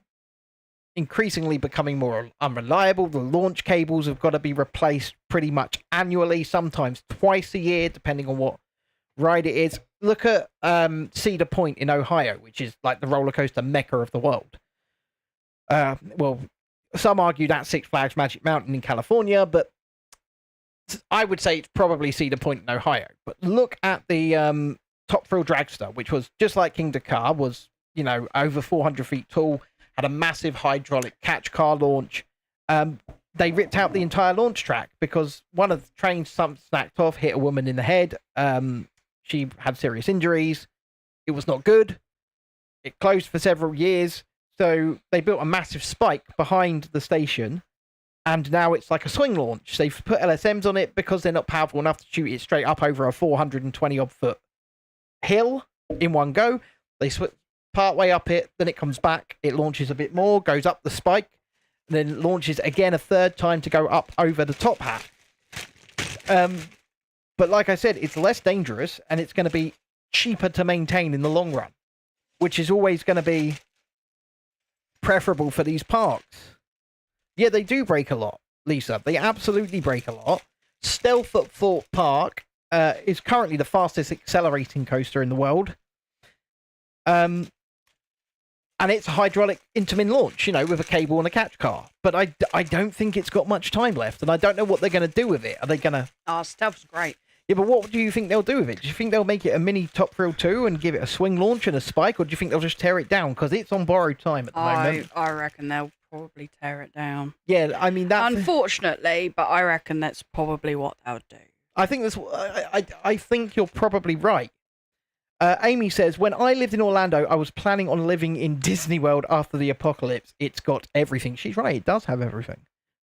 increasingly becoming more unreliable. The launch cables have got to be replaced pretty much annually, sometimes twice a year, depending on what ride it is. Look at Cedar Point in Ohio, which is like the roller coaster mecca of the world. Well, some argue that's Six Flags Magic Mountain in California, but I would say it's probably Cedar Point in Ohio. But look at the Top Thrill Dragster, which was just like King Dakar, was, you know, over 400 feet tall, had a massive hydraulic catch car launch. They ripped out the entire launch track because one of the trains snapped off, hit a woman in the head. She had serious injuries. It was not good. It closed for several years. So they built a massive spike behind the station, and now it's like a swing launch. They've put LSMs on it because they're not powerful enough to shoot it straight up over a 420 odd foot hill in one go. They part way up it, then it comes back, it launches a bit more, goes up the spike, and then launches again a third time to go up over the top hat. But like I said, it's less dangerous, and it's going to be cheaper to maintain in the long run, which is always going to be preferable for these parks. Yeah, they do break a lot, Lisa. They absolutely break a lot. Stealth at Thorpe Park is currently the fastest accelerating coaster in the world. And it's a hydraulic Intamin launch, you know, with a cable and a catch car. But I don't think it's got much time left, and I don't know what they're going to do with it. Are they going to... Oh, Stealth's great. Yeah, but what do you think they'll do with it? Do you think they'll make it a mini Top Thrill 2 and give it a swing launch and a spike, or do you think they'll just tear it down? Because it's on borrowed time at the moment. I reckon they'll probably tear it down. Yeah, I mean, that's... Unfortunately, but I reckon that's probably what they'll do. I think that's... I think you're probably right. Amy says, when I lived in Orlando, I was planning on living in Disney World after the apocalypse. It's got everything. She's right, it does have everything.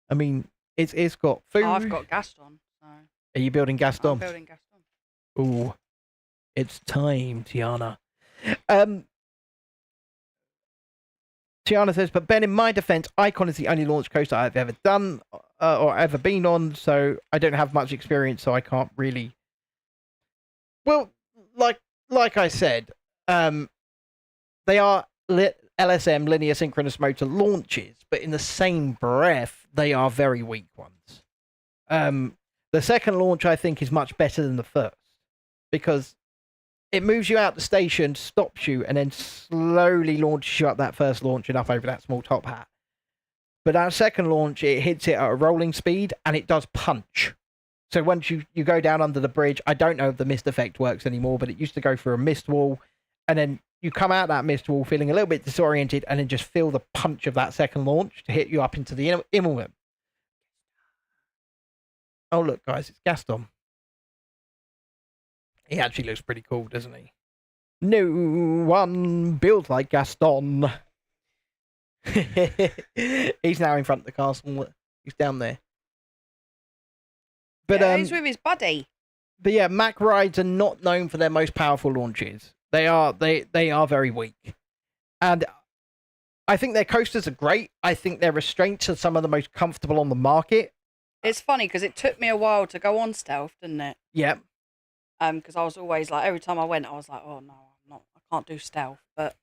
I mean, it's got food. I've got Gaston. So. Are you building Gaston? I'm building Gaston. Ooh, it's time, Tiana. Tiana says, but Ben, in my defense, Icon is the only launch coaster I've ever done or ever been on, so I don't have much experience, so I can't really... Well, like I said, they are LSM, linear synchronous motor launches, but in the same breath, they are very weak ones. The second launch, I think, is much better than the first, because it moves you out the station, stops you, and then slowly launches you up that first launch and up over that small top hat. But that second launch, it hits it at a rolling speed, and it does punch. So once you go down under the bridge, I don't know if the mist effect works anymore, but it used to go through a mist wall, and then you come out that mist wall feeling a little bit disoriented, and then just feel the punch of that second launch to hit you up into the Immelman. Oh, look, guys, it's Gaston. He actually looks pretty cool, doesn't he? No one builds like Gaston. He's now in front of the castle. He's down there. But yeah, he's with his buddy. But yeah, Mack rides are not known for their most powerful launches. They are very weak. And I think their coasters are great. I think their restraints are some of the most comfortable on the market. It's funny because it took me a while to go on Stealth, didn't it? Yeah. Because I was always like, every time I went, I was like, oh no, I can't do Stealth. But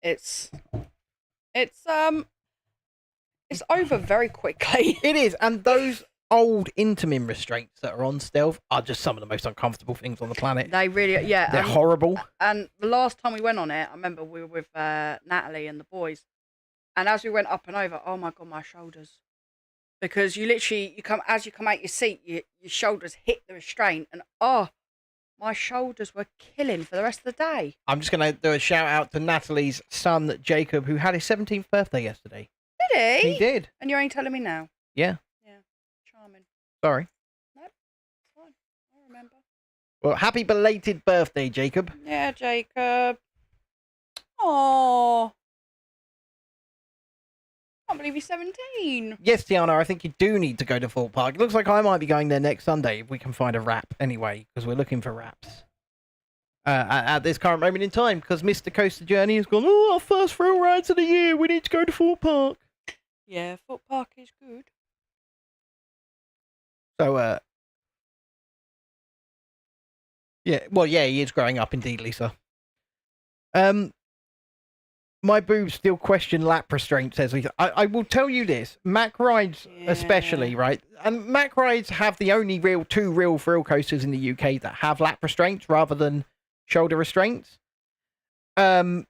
it's over very quickly. It is, and those old Intamin restraints that are on Stealth are just some of the most uncomfortable things on the planet. They really, yeah. They're horrible. And the last time we went on it, I remember we were with Natalie and the boys, and as we went up and over, oh my god, my shoulders. Because you literally, as you come out your seat, your shoulders hit the restraint, and my shoulders were killing for the rest of the day. I'm just going to do a shout out to Natalie's son, Jacob, who had his 17th birthday yesterday. Did he? He did. And you're only telling me now? Yeah. Yeah. Charming. Sorry. Fine. I remember. Well, happy belated birthday, Jacob. Yeah, Jacob. Oh. I can't believe he's 17. Yes, Tiana, I think you do need to go to Thorpe Park. It looks like I might be going there next Sunday if we can find a wrap anyway, because we're looking for wraps. At this current moment in time, because Mr. Coaster Journey has gone, our first thrill rides of the year, we need to go to Thorpe Park. Yeah, Thorpe Park is good. So, yeah, well, yeah, he is growing up indeed, Lisa. My boobs still question lap restraint, says Lisa. I will tell you this, Mack Rides especially, right? And Mack Rides have the only two real thrill coasters in the UK that have lap restraints rather than shoulder restraints. And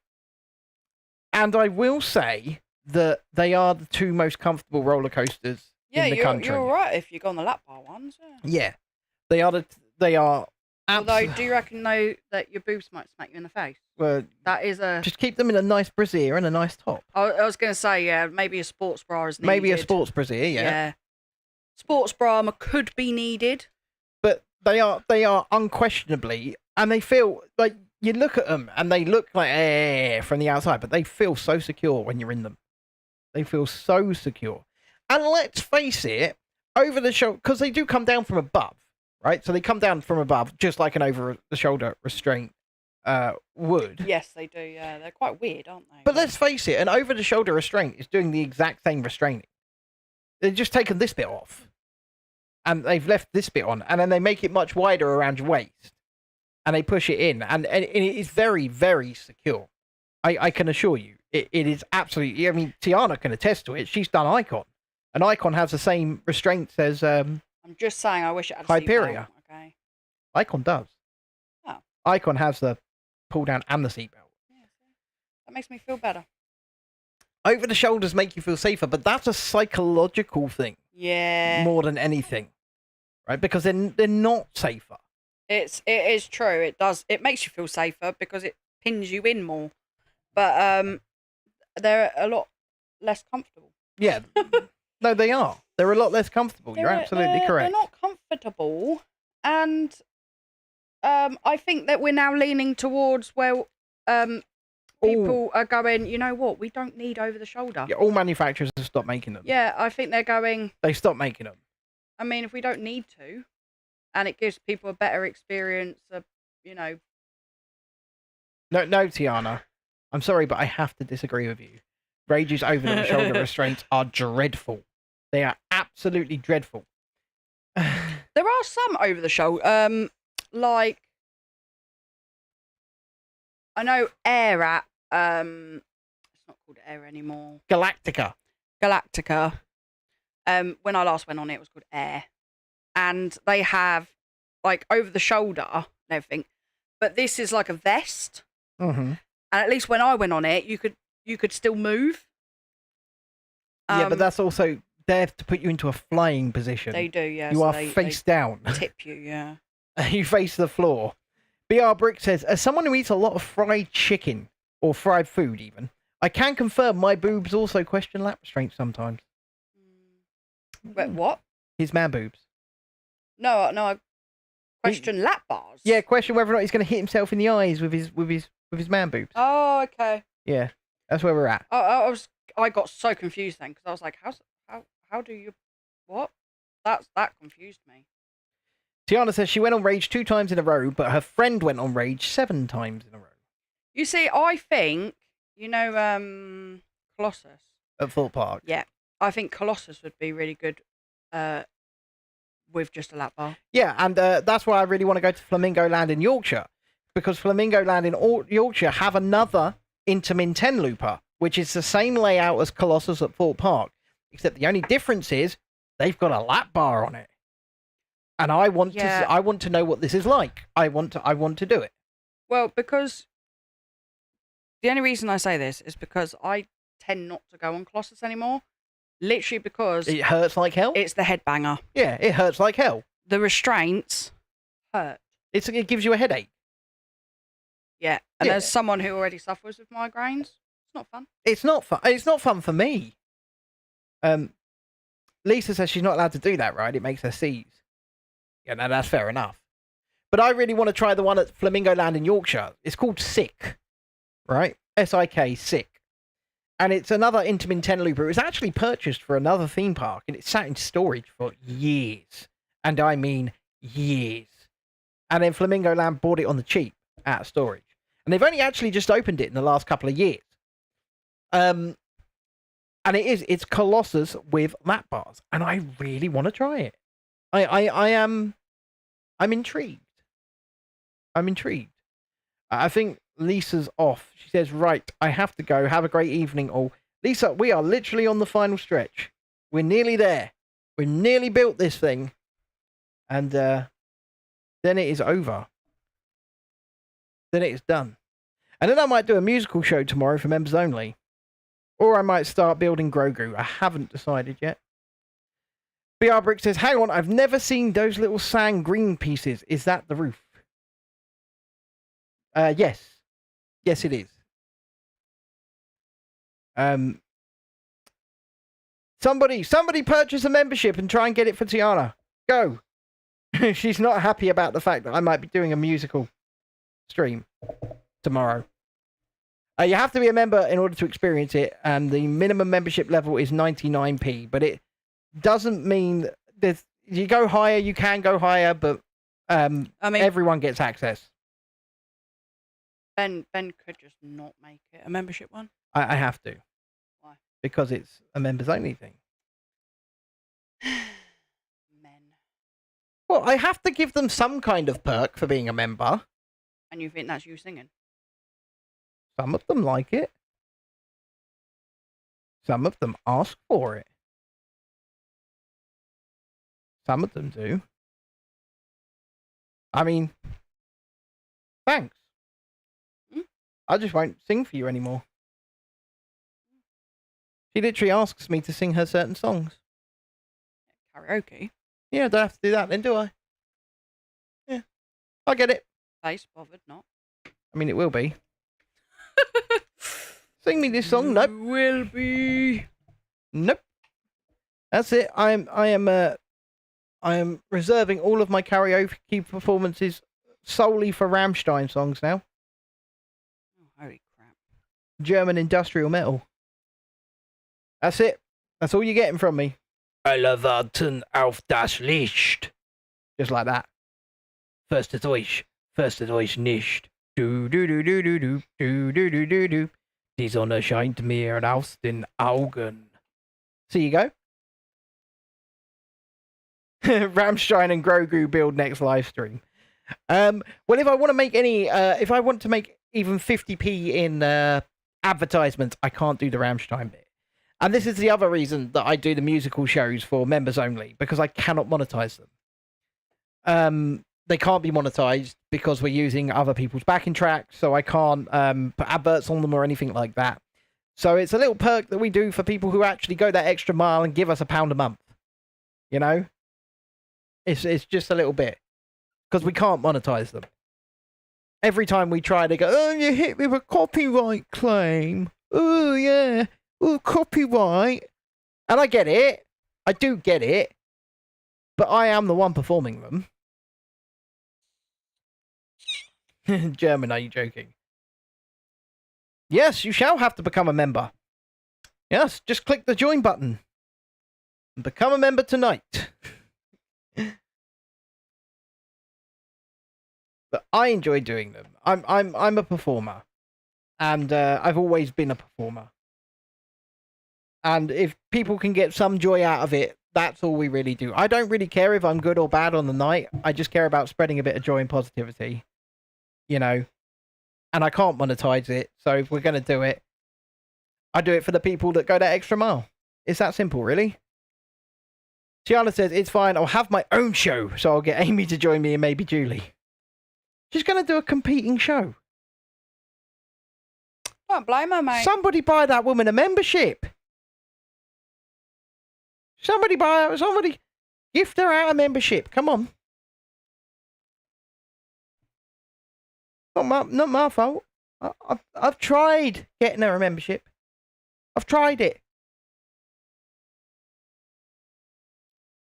I will say that they are the two most comfortable roller coasters in the country. You're right if you go on the lap bar ones. Yeah, they are. Although, do you reckon though that your boobs might smack you in the face? Well, that is a. Just keep them in a nice brassiere and a nice top. I was going to say, yeah, maybe a sports bra is needed. Maybe a sports brassiere, yeah. Sports bra could be needed. But they are unquestionably, and they feel like you look at them and they look like from the outside, but they feel so secure when you're in them. They feel so secure. And let's face it, over the shoulder, because they do come down from above, right? So they come down from above, just like an over the shoulder restraint would. Yes, they do. Yeah, they're quite weird, aren't they? But let's face it, an over the shoulder restraint is doing the exact same restraining. They've just taken this bit off, and they've left this bit on, and then they make it much wider around your waist, and they push it in, and it is very, very secure. I can assure you, it is absolutely. I mean, Tiana can attest to it. She's done Icon, and Icon has the same restraints as I'm just saying, I wish it had a Hyperia. seatbelt, okay. Icon does. Oh. Icon has the pull down and the seatbelt. Yeah, that makes me feel better. Over the shoulders make you feel safer, but that's a psychological thing. Yeah. More than anything, right? Because they're not safer. It is true. It does. It makes you feel safer because it pins you in more. But they're a lot less comfortable. Yeah. No, they are. They're a lot less comfortable. You're absolutely correct. They're not comfortable, and I think that we're now leaning towards where people are going, you know what, we don't need over the shoulder. Yeah, all manufacturers have stopped making them. Yeah, I think they're going. They stopped making them. I mean, if we don't need to, and it gives people a better experience, you know. No, Tiana. I'm sorry, but I have to disagree with you. Rage's over the shoulder restraints are dreadful. They are absolutely dreadful. There are some over the shoulder, like I know Air at it's not called Air anymore. Galactica. When I last went on it was called Air, and they have like over the shoulder and everything, but this is like a vest. Mm-hmm. And at least when I went on it, you could still move. Yeah, but that's also there to put you into a flying position. They do, yeah. You so are they face down. Tip you, yeah. You face the floor. BR Brick says, as someone who eats a lot of fried chicken, or fried food even, I can confirm my boobs also question lap restraints sometimes. But what? His man boobs. No, I question lap bars. Yeah, question whether or not he's going to hit himself in the eyes with his man boobs. Oh, okay. Yeah, that's where we're at. I got so confused then because I was like, how do you, what? That confused me. Tiana says she went on Rage 2 times in a row, but her friend went on Rage 7 times in a row. You see, I think, you know, Colossus. At Thorpe Park. Yeah, I think Colossus would be really good with just a lap bar. Yeah, and that's why I really want to go to Flamingo Land in Yorkshire, because Flamingo Land in Yorkshire have another Intamin 10 looper, which is the same layout as Colossus at Thorpe Park, except the only difference is they've got a lap bar on it. And I want to know what this is like. I want to do it. Well, because the only reason I say this is because I tend not to go on Colossus anymore. Literally because it hurts like hell. It's the headbanger. Yeah, it hurts like hell. The restraints hurt. It gives you a headache. Yeah, and as someone who already suffers with migraines, it's not fun. It's not fun. It's not fun for me. Lisa says she's not allowed to do that, right? It makes her seize. Yeah, no, that's fair enough. But I really want to try the one at Flamingo Land in Yorkshire. It's called Sick, right? S-I-K, Sick. And it's another Intamin 10 looper. It was actually purchased for another theme park, and it sat in storage for years. And I mean years. And then Flamingo Land bought it on the cheap out of storage. And they've only actually just opened it in the last couple of years. And it's Colossus with lap bars. And I really want to try it. I'm intrigued. I'm intrigued. I think Lisa's off. She says, right, I have to go. Have a great evening, all. Lisa, we are literally on the final stretch. We're nearly there. We've nearly built this thing. And then it is over. Then it is done. And then I might do a musical show tomorrow for members only. Or I might start building Grogu. I haven't decided yet. BR Brick says, hang on, I've never seen those little sand green pieces. Is that the roof? Yes. Yes, it is. Somebody purchase a membership and try and get it for Tiana. Go. She's not happy about the fact that I might be doing a musical stream tomorrow. You have to be a member in order to experience it, and the minimum membership level is 99p, but it doesn't mean that you go higher, you can go higher, but I mean, everyone gets access. Ben could just not make it a membership one. I have to. Why? Because it's a members only thing. Men. Well, I have to give them some kind of perk for being a member. And you think that's you singing? Some of them like it. Some of them ask for it. Some of them do. I mean, thanks. I just won't sing for you anymore. She literally asks me to sing her certain songs. Karaoke? Yeah, I don't have to do that then, do I? Yeah. I get it. Face bothered not. I mean, it will be. Sing me this song. Nope. Will be. Nope. That's it. I am reserving all of my karaoke performances solely for Rammstein songs now. Oh, holy crap. German industrial metal. That's it. That's all you're getting from me. Alle warten auf das Licht. Just like that. First Deutsch nicht. Du du du du du du du du du du du. Die Sonne scheint mir aus den Augen. So you go. Rammstein and Grogu build next live stream. Well, if I want to make if I want to make even 50p in advertisements, I can't do the Rammstein bit. And this is the other reason that I do the musical shows for members only, because I cannot monetize them. They can't be monetized because we're using other people's backing tracks, so I can't put adverts on them or anything like that. So it's a little perk that we do for people who actually go that extra mile and give us £1 a month. You know? It's just a little bit. Because we can't monetize them. Every time we try, they go, oh, you hit me with a copyright claim. Oh, yeah. Oh, copyright. And I get it. I do get it. But I am the one performing them. German, are you joking? Yes, you shall have to become a member. Yes, just click the join button. And become a member tonight. But I enjoy doing them. I'm a performer. And I've always been a performer. And if people can get some joy out of it, that's all we really do. I don't really care if I'm good or bad on the night. I just care about spreading a bit of joy and positivity. You know? And I can't monetize it. So if we're going to do it, I do it for the people that go that extra mile. It's that simple, really. Tiana says, it's fine. I'll have my own show. So I'll get Amy to join me and maybe Julie. She's going to do a competing show. Don't blame her, mate. Somebody buy that woman a membership. Somebody gift her out a membership. Come on. Not my fault. I've tried getting her a membership. I've tried it.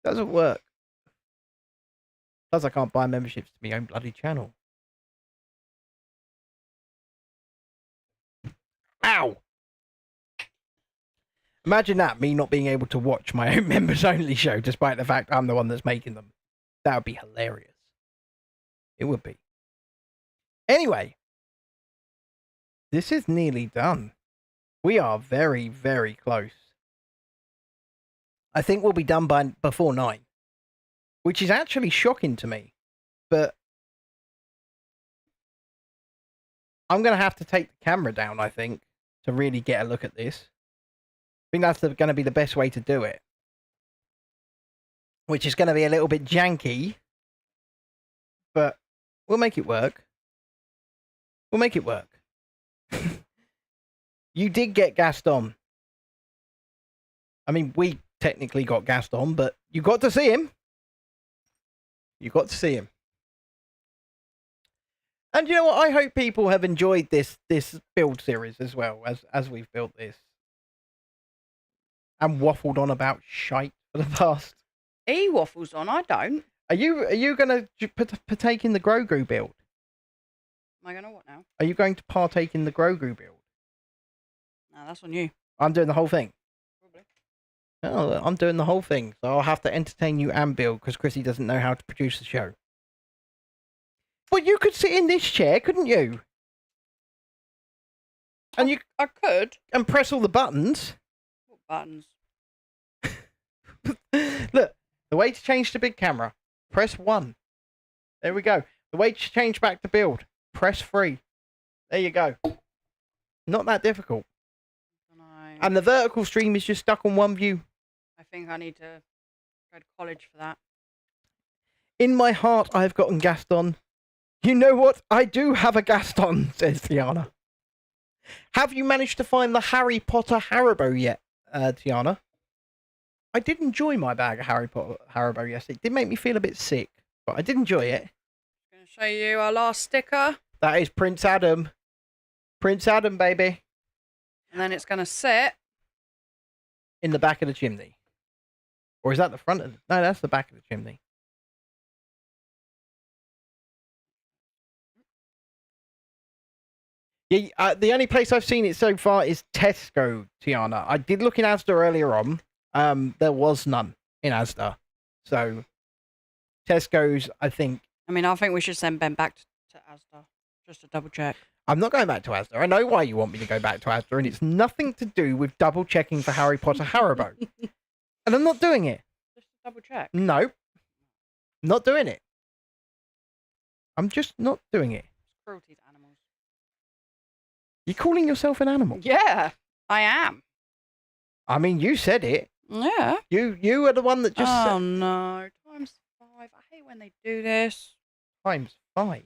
Doesn't work. Plus, I can't buy memberships to my own bloody channel. Ow! Imagine that, me not being able to watch my own members-only show, despite the fact I'm the one that's making them. That would be hilarious. It would be. Anyway, this is nearly done. We are very, very close. I think we'll be done before 9, which is actually shocking to me. But I'm going to have to take the camera down, I think, to really get a look at this. I think that's going to be the best way to do it. Which is going to be a little bit janky, but we'll make it work. We'll make it work. You did get Gaston. I mean, we technically got Gaston, but you got to see him. You got to see him. And you know what? I hope people have enjoyed this build series as well as we've built this. And waffled on about shite for the past. He waffles on, I don't. Are you going to partake in the Grogu build? Am I going to what now? Are you going to partake in the Grogu build? No, that's on you. I'm doing the whole thing. Probably. Oh, I'm doing the whole thing, so I'll have to entertain you and Bill because Chrissy doesn't know how to produce the show. Well, you could sit in this chair, couldn't you? And I could. And press all the buttons. What buttons? Look, the way to change to big camera, press 1. There we go. The way to change back to build, press 3. There you go. Not that difficult. And the vertical stream is just stuck on one view. I think I need to go to college for that. In my heart, I've gotten Gaston. You know what? I do have a Gaston, says Tiana. Have you managed to find the Harry Potter Haribo yet, Tiana? I did enjoy my bag of Harry Potter Haribo yesterday. It did make me feel a bit sick, but I did enjoy it. I'm going to show you our last sticker. That is Prince Adam. Prince Adam, baby. And then it's going to sit in the back of the chimney. Or is that the front of the... No, that's the back of the chimney. Yeah, the only place I've seen it so far is Tesco, Tiana. I did look in Asda earlier on. There was none in Asda. So, Tesco's, I think... I think we should send Ben back to Asda, just to double check. I'm not going back to Asda. I know why you want me to go back to Asda, and it's nothing to do with double checking for Harry Potter Haribo. And I'm not doing it. Just to double check? No. Not doing it. I'm just not doing it. It's cruelty to animals. You're calling yourself an animal? Yeah, I am. I mean, you said it. Yeah. You are the one that just said... Oh, no. Times 5. I hate when they do this. Times 5?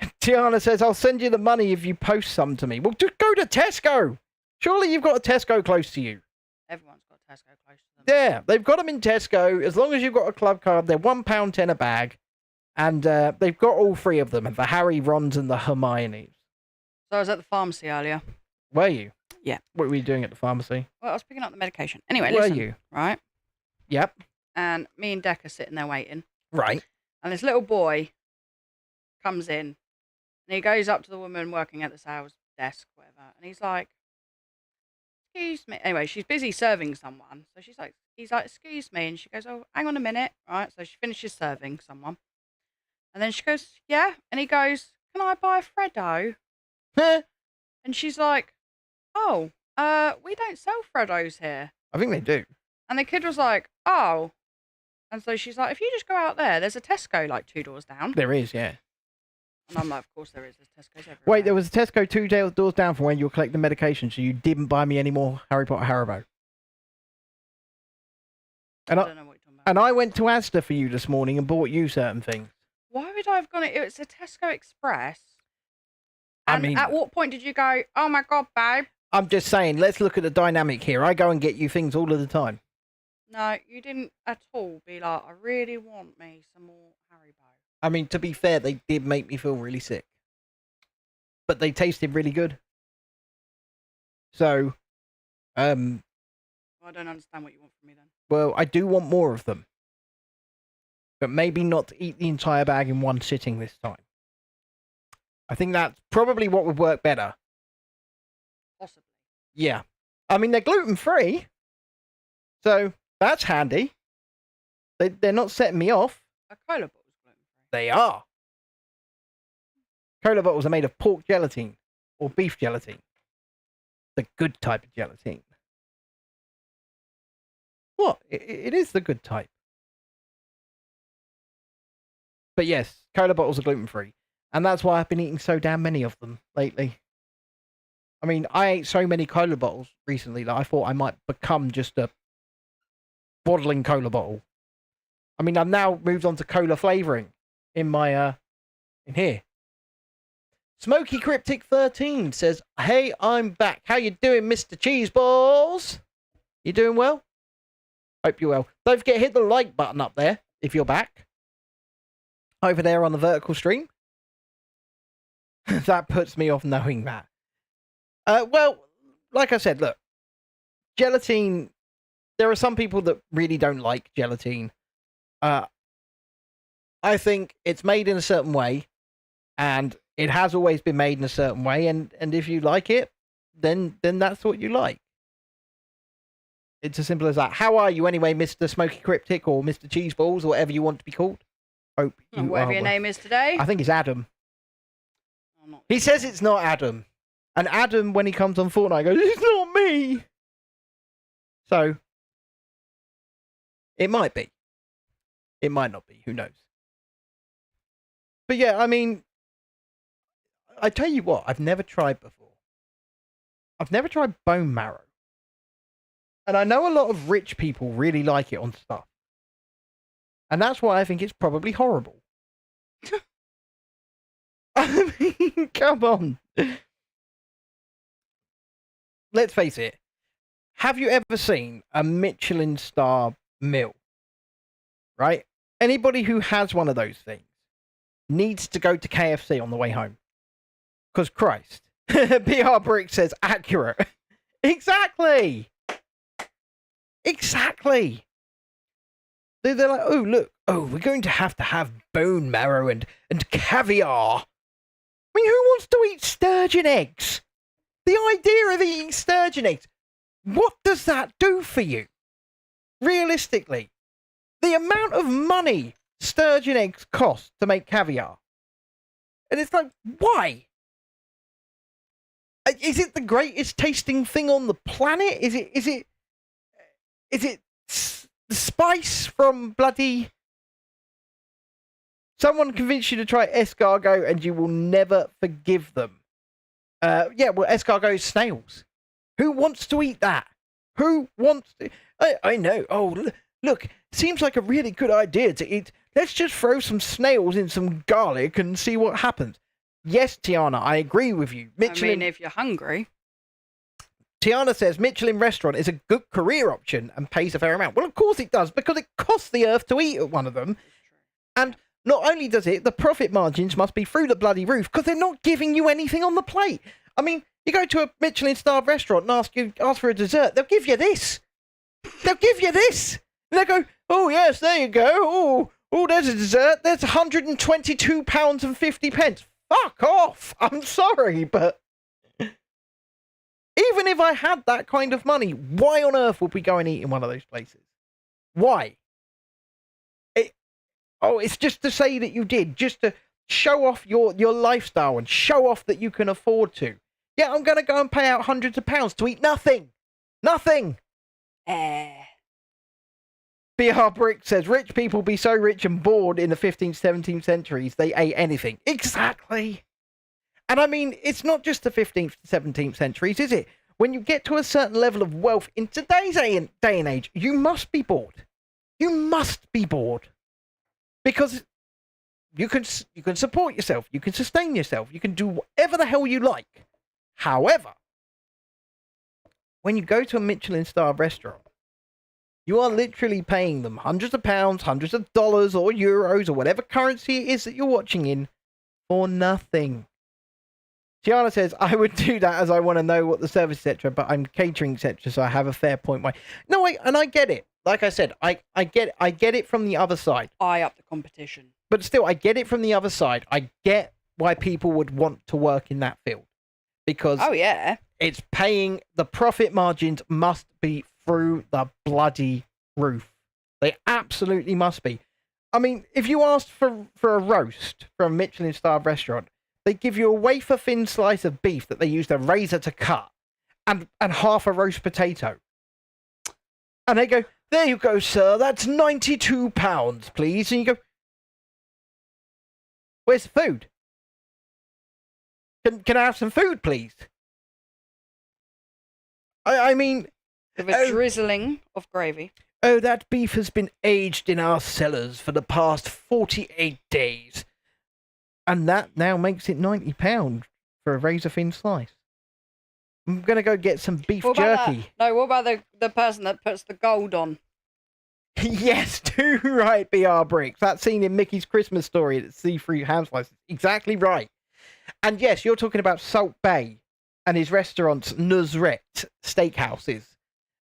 Yeah. Tiana says, I'll send you the money if you post some to me. Well, just go to Tesco. Surely you've got a Tesco close to you. Everyone's got Tesco close to them. Yeah, they've got them in Tesco. As long as you've got a club card, they're £1.10 a bag. And they've got all 3 of them, the Harry, Rons, and the Hermiones. So I was at the pharmacy earlier. Were you? Yeah. What were you doing at the pharmacy? Well, I was picking up the medication. Anyway, Were listen. you? Right? Yep. And me and Deck are sitting there waiting. Right. And this little boy comes in. And he goes up to the woman working at the sales desk, whatever. And he's like, excuse me. Anyway, she's busy serving someone. So he's like, excuse me. And she goes, oh, hang on a minute. Right. So she finishes serving someone. And then she goes, yeah. And he goes, can I buy a Freddo? And she's like, oh, we don't sell Freddos here. I think they do. And the kid was like, oh. And so she's like, if you just go out there, there's a Tesco like 2 doors down. There is, yeah. And I'm like, of course there is. There's Tesco's everywhere. Wait, there was a Tesco 2 doors down from when you were collecting medication, so you didn't buy me any more Harry Potter Haribo. I don't know what you're talking about. And I went to Asda for you this morning and bought you certain things. Why would I have gone? It's a Tesco Express. I And mean, at what point did you go, oh my God, babe? I'm just saying, let's look at the dynamic here. I go and get you things all of the time. No, you didn't at all be like, I really want me some more Haribo. I mean, to be fair, they did make me feel really sick. But they tasted really good. So, Well, I don't understand what you want from me then. well, I do want more of them. But maybe not to eat the entire bag in one sitting this time. I think that's probably what would work better. Possibly. Yeah. I mean, they're gluten-free. So, that's handy. They're not setting me off. A cola bottle's gluten-free. They are. Cola bottles are made of pork gelatine or beef gelatine. The good type of gelatine. What? It is the good type. But yes, cola bottles are gluten-free. And that's why I've been eating so damn many of them lately. I mean, I ate so many cola bottles recently that I thought I might become just a bottling cola bottle. I mean, I've now moved on to cola flavouring in my, in here. Smoky Cryptic 13 says, "Hey, I'm back. How you doing, Mr. Cheeseballs? You doing well? Hope you're well. Don't forget to hit the like button up there if you're back. Over there on the vertical stream." That puts me off knowing that. Well, like I said, look, gelatine, there are some people that really don't like gelatine. I think it's made in a certain way, and it has always been made in a certain way, and if you like it, then that's what you like. It's as simple as that. How are you anyway, Mr. Smoky Cryptic or Mr. Cheeseballs or whatever you want to be called? Hope you Whatever are your well. name is today. I think it's Adam. Oh, not He says it's not Adam. And Adam, when he comes on Fortnite, goes, "It's not me." So, it might be. It might not be. Who knows? But yeah, I mean, I tell you what, I've never tried before. I've never tried bone marrow. And I know a lot of rich people really like it on stuff. And that's why I think it's probably horrible. I mean, come on. Let's face it. Have you ever seen a Michelin star meal? Right? Anybody who has one of those things needs to go to KFC on the way home. Because Christ. BR Brick says accurate. Exactly. Exactly. They're like, oh, look. Oh, we're going to have bone marrow and caviar. I mean, who wants to eat sturgeon eggs? The idea of eating sturgeon eggs, what does that do for you? Realistically, the amount of money sturgeon eggs cost to make caviar. And it's like, why? Is it the greatest tasting thing on the planet? Is it the spice from bloody... Someone convinced you to try escargot and you will never forgive them. Yeah, well, escargot is snails. Who wants to eat that? Who wants to... I know. Oh, look, seems like a really good idea to eat. Let's just throw some snails in some garlic and see what happens. Yes, Tiana, I agree with you. Michelin... I mean, if you're hungry. Tiana says Michelin restaurant is a good career option and pays a fair amount. Well, of course it does, because it costs the earth to eat at one of them. And not only does it, the profit margins must be through the bloody roof, because they're not giving you anything on the plate. I mean, you go to a Michelin-starred restaurant and ask for a dessert, they'll give you this. They'll give you this. And they go, oh, yes, there you go. Oh, there's a dessert. There's £122.50. Fuck off. I'm sorry, but... Even if I had that kind of money, why on earth would we go and eat in one of those places? Why? It's just to say that you did, just to show off your lifestyle and show off that you can afford to. Yeah, I'm going to go and pay out hundreds of pounds to eat nothing. Nothing. BR Brick says, rich people be so rich and bored in the 15th, 17th centuries, they ate anything. Exactly. And I mean, it's not just the 15th, 17th centuries, is it? When you get to a certain level of wealth in today's day and age, you must be bored. You must be bored. Because you can support yourself, you can sustain yourself, you can do whatever the hell you like. However, when you go to a Michelin-starred restaurant, you are literally paying them hundreds of pounds, hundreds of dollars or euros or whatever currency it is that you're watching in for nothing. Tiana says, I would do that as I want to know what the service, etc., but I'm catering, etc., so I have a fair point. No, I get it. like I said, I get it from the other side. Eye up the competition. But still, I get it from the other side. I get why people would want to work in that field because Oh yeah. it's paying. The profit margins must be through the bloody roof. They absolutely must be. I mean, if you asked for a roast from a Michelin-starred restaurant, they give you a wafer-thin slice of beef that they used a razor to cut, and half a roast potato, and they go, "There you go, sir. That's £92, please." And you go, "Where's the food? Can I have some food, please?" I mean, With a drizzling of gravy. "Oh, that beef has been aged in our cellars for the past 48 days. And that now makes it £90 for a razor-thin slice. I'm going to go get some beef jerky." What about the person that puts the gold on? Yes, too right, BR Bricks. That scene in Mickey's Christmas Story at Seafood Ham Slices. Exactly right. And yes, you're talking about Salt Bay and his restaurants, Nusret Steakhouses.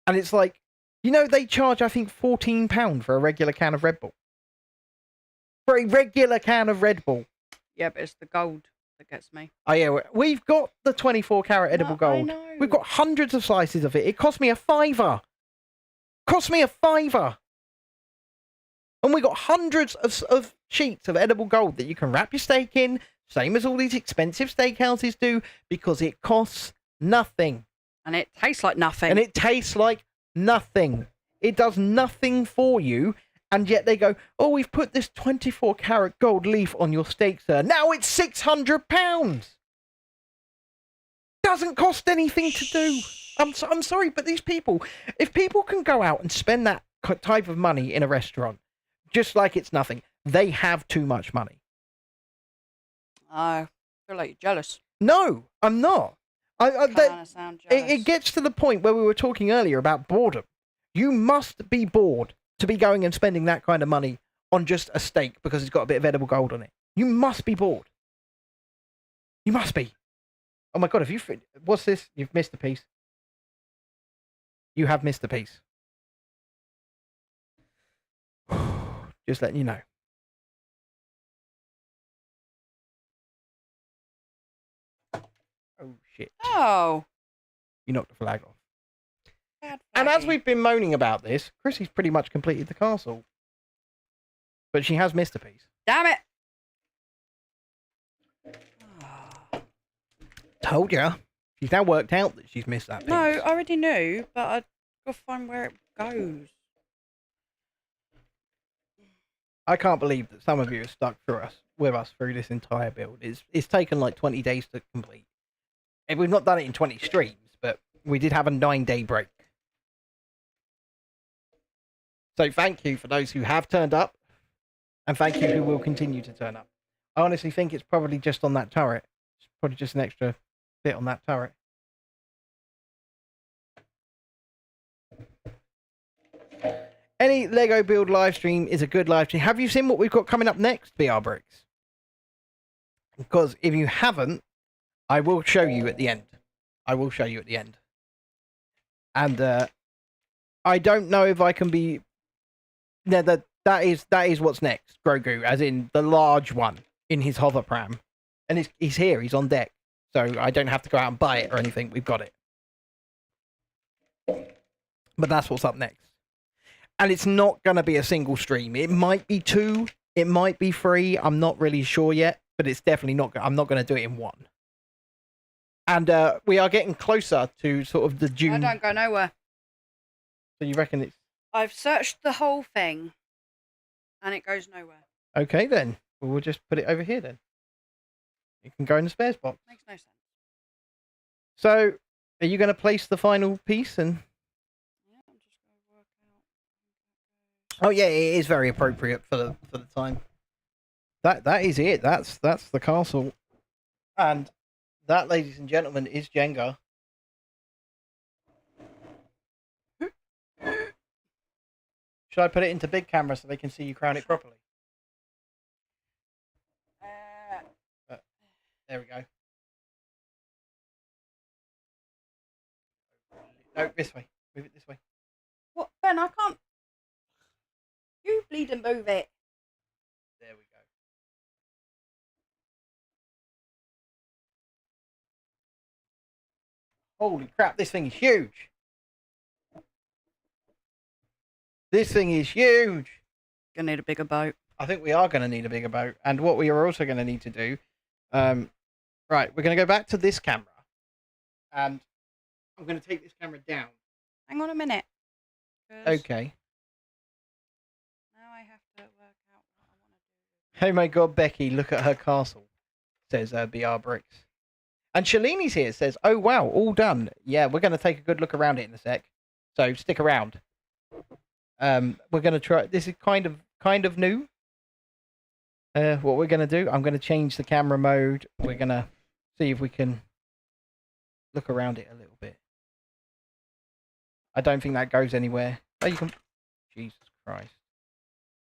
And it's like, they charge, I think, £14 for a regular can of Red Bull. For a regular can of Red Bull. Yeah, but it's the gold that gets me. Oh, yeah, we've got the 24-carat edible gold. I know. We've got hundreds of slices of it. It cost me £5. And we got hundreds of sheets of edible gold that you can wrap your steak in, same as all these expensive steakhouses do, because it costs nothing. And it tastes like nothing. And it tastes like nothing. It does nothing for you. And yet they go, "Oh, we've put this 24-carat gold leaf on your steak, sir. Now it's £600. Doesn't cost anything to do." I'm sorry, but these people, if people can go out and spend that type of money in a restaurant, just like it's nothing, they have too much money. I feel like you're jealous. No, I'm not. Kind of sound jealous. It gets to the point where we were talking earlier about boredom. You must be bored to be going and spending that kind of money on just a steak because it's got a bit of edible gold on it. You must be bored. You must be. Oh my God, what's this? You've missed a piece. You have missed a piece. Just letting you know. Oh, shit. Oh. You knocked the flag off. Bad And as flaggy. we've been moaning about this, Chrissy's pretty much completed the castle. But she has missed a piece. Damn it! Told ya. She's now worked out that she's missed that piece. No, I already knew, but I've got to find where it goes. I can't believe that some of you have stuck with us through this entire build. It's taken like 20 days to complete. And we've not done it in 20 streams, but we did have a 9-day break. So thank you for those who have turned up, and thank you who will continue to turn up. I honestly think it's probably just on that turret. It's probably just an extra bit on that turret. Any Lego build live stream is a good live stream. Have you seen what we've got coming up next, BR Bricks? Because if you haven't, I will show you at the end. And I don't know if I can be. No, that is what's next. Grogu, as in the large one in his hover pram, and he's here. He's on deck, so I don't have to go out and buy it or anything. We've got it. But that's what's up next. And it's not going to be a single stream. It might be 2. It might be 3. I'm not really sure yet. But it's definitely not... I'm not going to do it in 1. And we are getting closer to sort of the June... I don't go nowhere. So you reckon it's... I've searched the whole thing, and it goes nowhere. Okay, then. Well, we'll just put it over here, then. It can go in the spares box. Makes no sense. So, are you going to place the final piece and... Yeah, I'm just going to work out. Oh yeah, it is very appropriate for the time. That is it. That's the castle, and that, ladies and gentlemen, is Jenga. Should I put it into big camera so they can see you crown it properly? There we go. No, this way. Move it this way. What, Ben? I can't. You bleeding move it. There we go. Holy crap, this thing is huge. This thing is huge. Gonna need a bigger boat. I think we are going to need a bigger boat. And what we are also going to need to do, right, we're going to go back to this camera. And I'm going to take this camera down. Hang on a minute. 'Cause Okay. now I have to work out what I want to Oh do. my god, Becky, look at her castle, says BR Bricks. And Shalini's here, says, oh wow, all done. Yeah, we're going to take a good look around it in a sec. So stick around. We're going to try, this is kind of new. What we're going to do, I'm going to change the camera mode. We're going to see if we can look around it a little bit. I don't think that goes anywhere. Oh, you can... Jesus Christ.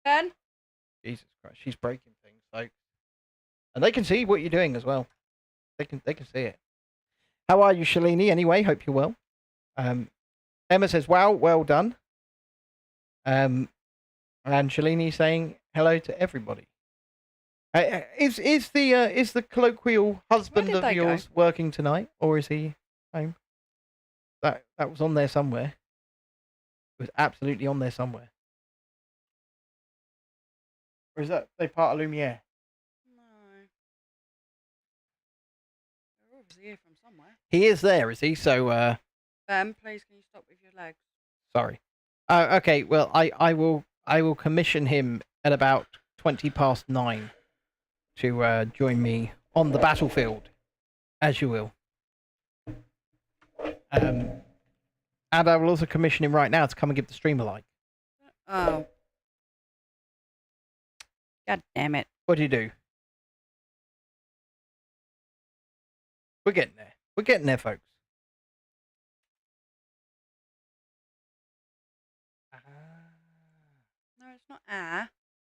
Ben? Jesus Christ. She's breaking things, folks. And they can see what you're doing as well. They can see it. How are you, Shalini? Anyway, hope you're well. Emma says, wow, well done. And Shalini saying hello to everybody. Is the colloquial husband did of they go? yours working tonight, or is he home? That was on there somewhere. It was absolutely on there somewhere. Or is that they part of Lumiere? No. They're obviously here from somewhere. He is there, is he? So Ben, please can you stop with your legs? sorry. Okay. Well, I will commission him at about 9:20 to join me on the battlefield, as you will. And I will also commission him right now to come and give the stream a like. Oh. God damn it. What do you do? We're getting there. We're getting there, folks. No, it's not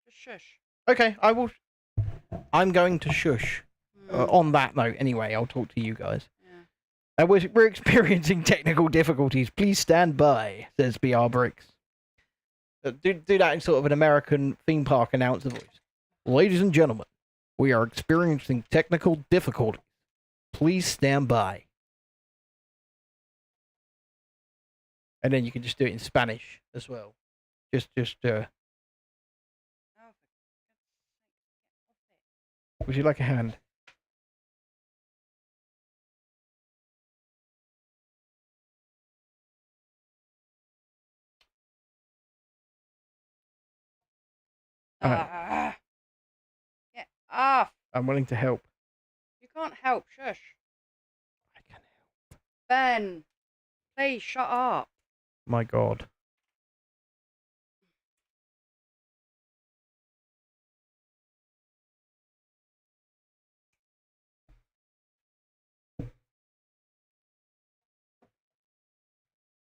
just shush. Okay, I'm going to shush. Mm, On that note, anyway, I'll talk to you guys. yeah. We're experiencing technical difficulties. Please stand by, says BR Bricks. Do that in sort of an American theme park announcer voice. Ladies and gentlemen, we are experiencing technical difficulties. Please stand by. And then you can just do it in Spanish as well. Just Oh, for God's sake, would you like a hand? get off it. Get off. I'm willing to help. You can't help. Shush. I can help. Ben, please shut up. My God.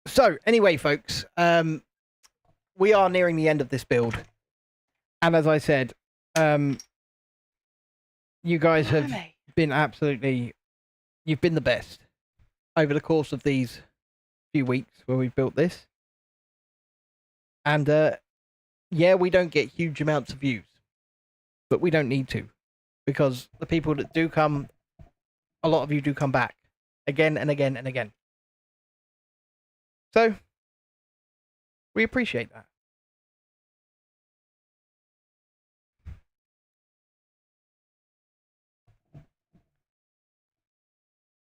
So, anyway, folks, we are nearing the end of this build. And as I said, you guys have Blimey. been you've been the best over the course of these few weeks where we've built this. And, yeah, we don't get huge amounts of views, but we don't need to, because the people that do come, a lot of you do come back again and again and again. So, we appreciate that.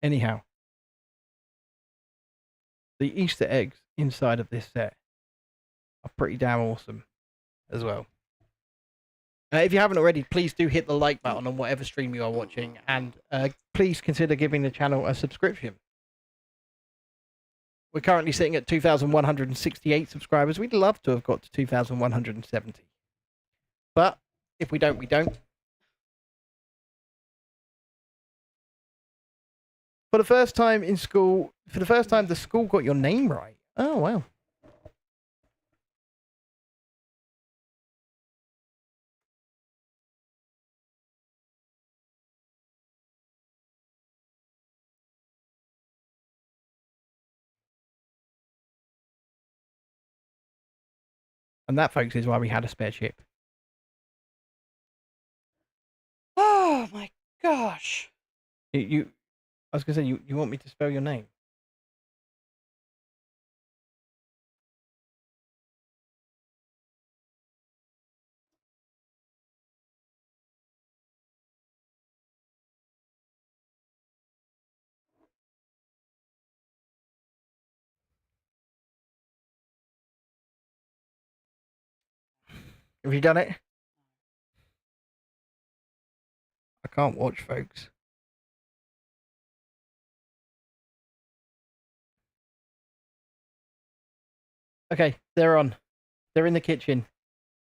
Anyhow, the Easter eggs inside of this set are pretty damn awesome as well. If you haven't already, please do hit the like button on whatever stream you are watching, and please consider giving the channel a subscription. We're currently sitting at 2,168 subscribers. We'd love to have got to 2,170. But if we don't, we don't. For the first time in school, the school got your name right. Oh, wow. And that, folks, is why we had a spare chip. Oh my gosh. I was going to say, you want me to spell your name? Have you done it? I can't watch, folks. Okay, they're on. They're in the kitchen.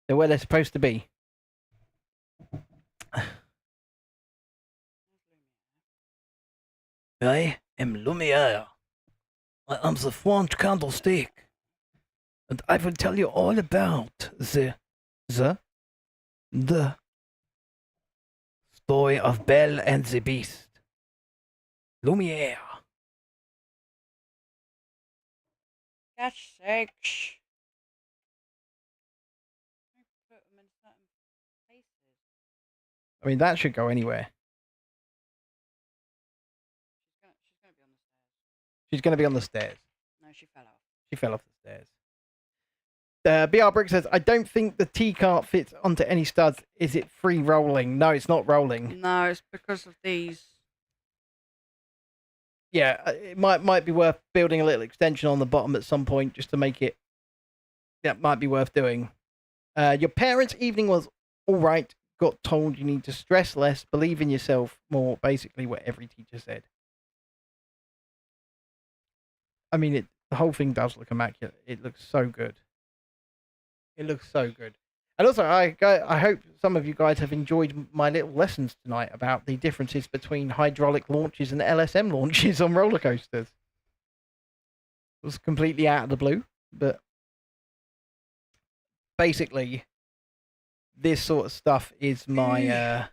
They're where they're supposed to be. I am Lumiere. I am the French candlestick. And I will tell you all about the story of Belle and the Beast. Lumiere. Gosh sakes. Put them in certain places. I mean, that should go anywhere. She's gonna be on the stairs. She's going to be on the stairs. No, she fell off. She fell off the stairs. BR Brick says, I don't think the T cart fits onto any studs. Is it free rolling? No, it's not rolling. No, it's because of these. Yeah, it might be worth building a little extension on the bottom at some point just to make it. That might be worth doing. Your parents' evening was all right. Got told you need to stress less, believe in yourself more. Basically, what every teacher said. I mean, the whole thing does look immaculate. It looks so good. It looks so good. And also, I hope some of you guys have enjoyed my little lessons tonight about the differences between hydraulic launches and LSM launches on roller coasters. It was completely out of the blue, but basically, this sort of stuff is my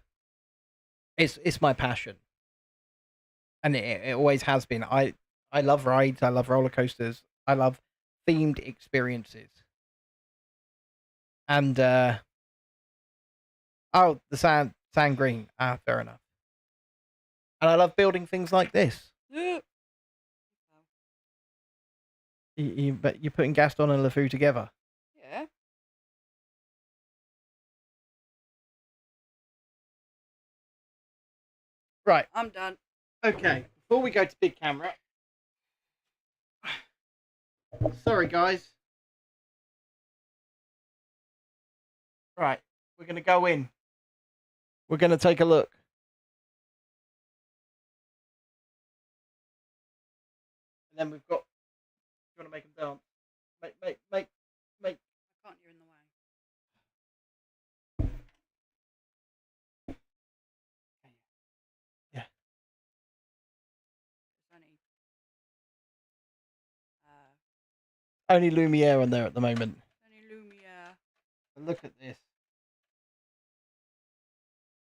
it's my passion, and it always has been. I love rides. I love roller coasters. I love themed experiences. And the sand green. Fair enough. And I love building things like this. But you're putting Gaston and LeFou together. Yeah. Right. I'm done. Okay. Before we go to big camera. Sorry, guys. Right. We're going to go in. We're going to take a look. And then we've got. You want to make them dance? Make. I can't. You're in the way. Yeah. There's Only Lumiere on there at the moment. only Lumiere. Look at this.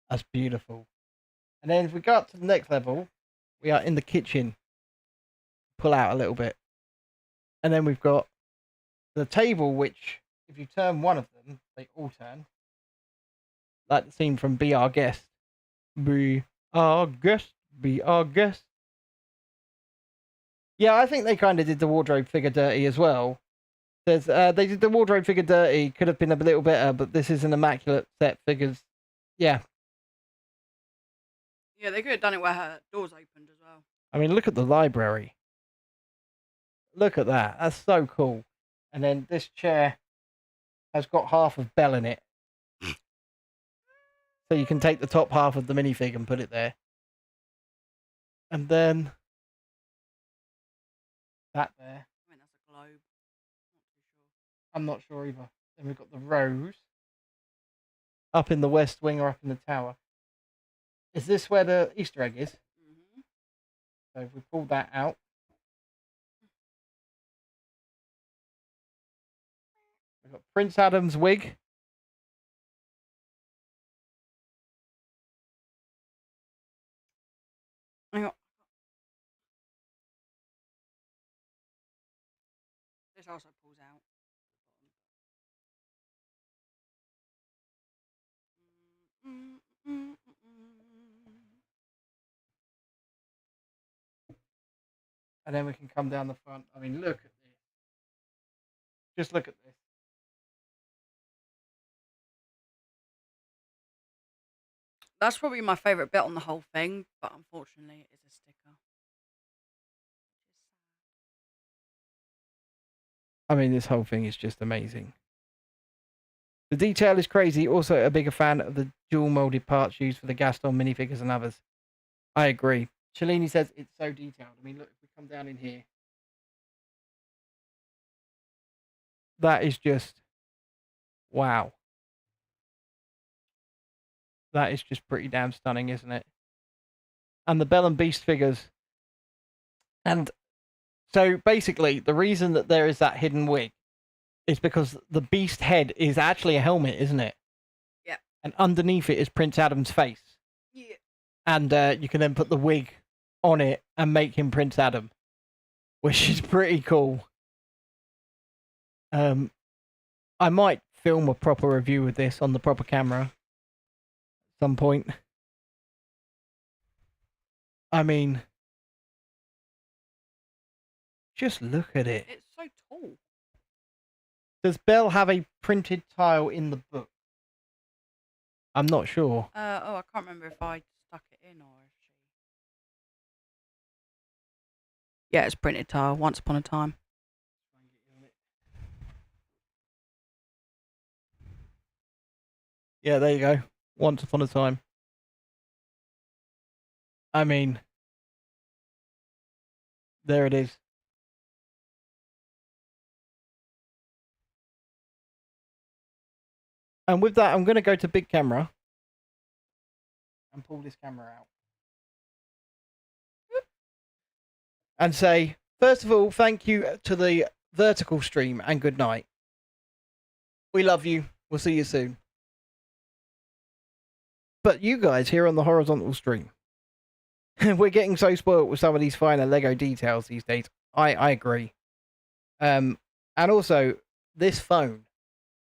That's beautiful. And then if we go up to the next level, we are in the kitchen. Pull out a little bit. And then we've got the table, which, if you turn one of them, they all turn. Like the scene from Be Our Guest. Be Our Guest. Be Our Guest. Yeah, I think they kind of did the wardrobe figure dirty as well. They did the wardrobe figure dirty. Could have been a little better, but this is an immaculate set. Figures. Yeah. Yeah, they could have done it where her doors opened as well. I mean, look at the library. Look at that. That's so cool. And then this chair has got half of Belle in it. So you can take the top half of the minifig and put it there. And then that there. I mean, that's a globe. I'm not sure either. Then we've got the rose up in the west wing or up in the tower. Is this where the Easter egg is? Mm-hmm. So if we pull that out. We've got Prince Adam's wig. This also pulls out. And then we can come down the front. I mean, look at this. Just look at this. That's probably my favourite bit on the whole thing, but unfortunately it is a sticker. I mean, this whole thing is just amazing. The detail is crazy. Also, a bigger fan of the dual molded parts used for the Gaston minifigures and others. I agree. Cellini says it's so detailed. I mean, look, if we come down in here. That is just, wow. That is just pretty damn stunning, isn't it? And the Belle and Beast figures. And so basically, the reason that there is that hidden wig is because the Beast head is actually a helmet, isn't it? Yeah. And underneath it is Prince Adam's face. Yeah. And you can then put the wig on it and make him Prince Adam, which is pretty cool. I might film a proper review with this on the proper camera at some point. I mean, just look at it. It's so tall. Does Belle have a printed tile in the book? I'm not sure. I can't remember if I stuck it in or if she... Yeah, it's printed tile, Once Upon a Time. Yeah, there you go. Once Upon a Time. I mean, there it is. And with that, I'm going to go to big camera and pull this camera out. And say, first of all, thank you to the vertical stream and good night. We love you. We'll see you soon. But you guys here on the horizontal stream, we're getting so spoiled with some of these finer Lego details these days. I agree. And also, this phone,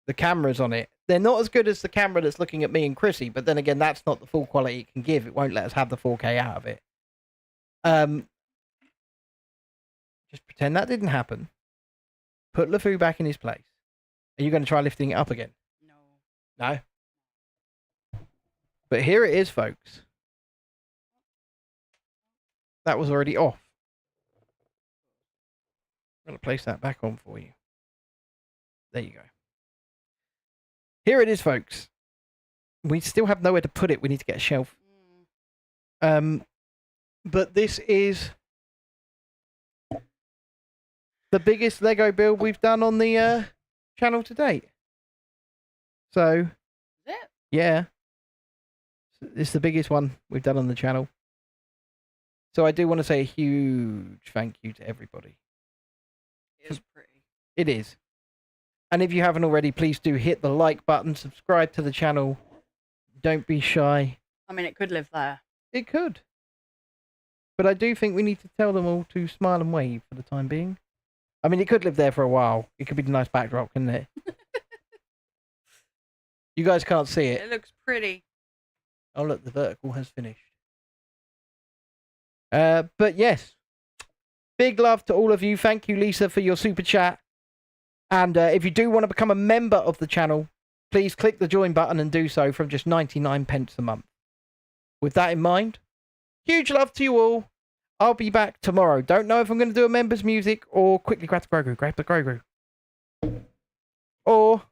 the cameras on it, they're not as good as the camera that's looking at me and Chrissy, but then again, that's not the full quality it can give. It won't let us have the 4K out of it. Just pretend that didn't happen. Put LeFou back in his place. Are you going to try lifting it up again? No. No? But here it is, folks. That was already off. I'm going to place that back on for you. There you go. Here it is, folks. We still have nowhere to put it. We need to get a shelf. But this is the biggest Lego build we've done on the channel to date. So, Is it? yeah. It's the biggest one we've done on the channel. So I do want to say a huge thank you to everybody. It is pretty. It is. And if you haven't already, please do hit the like button, subscribe to the channel. Don't be shy. I mean, it could live there. It could. But I do think we need to tell them all to smile and wave for the time being. I mean, it could live there for a while. It could be a nice backdrop, couldn't it? You guys can't see it. It looks pretty. Oh, look, the vertical has finished. But yes, big love to all of you. Thank you, Lisa, for your super chat. And if you do want to become a member of the channel, please click the join button and do so from just 99 pence a month. With that in mind, huge love to you all. I'll be back tomorrow. Don't know if I'm going to do a members music or quickly grab the Grogu. Grab the Grogu. Or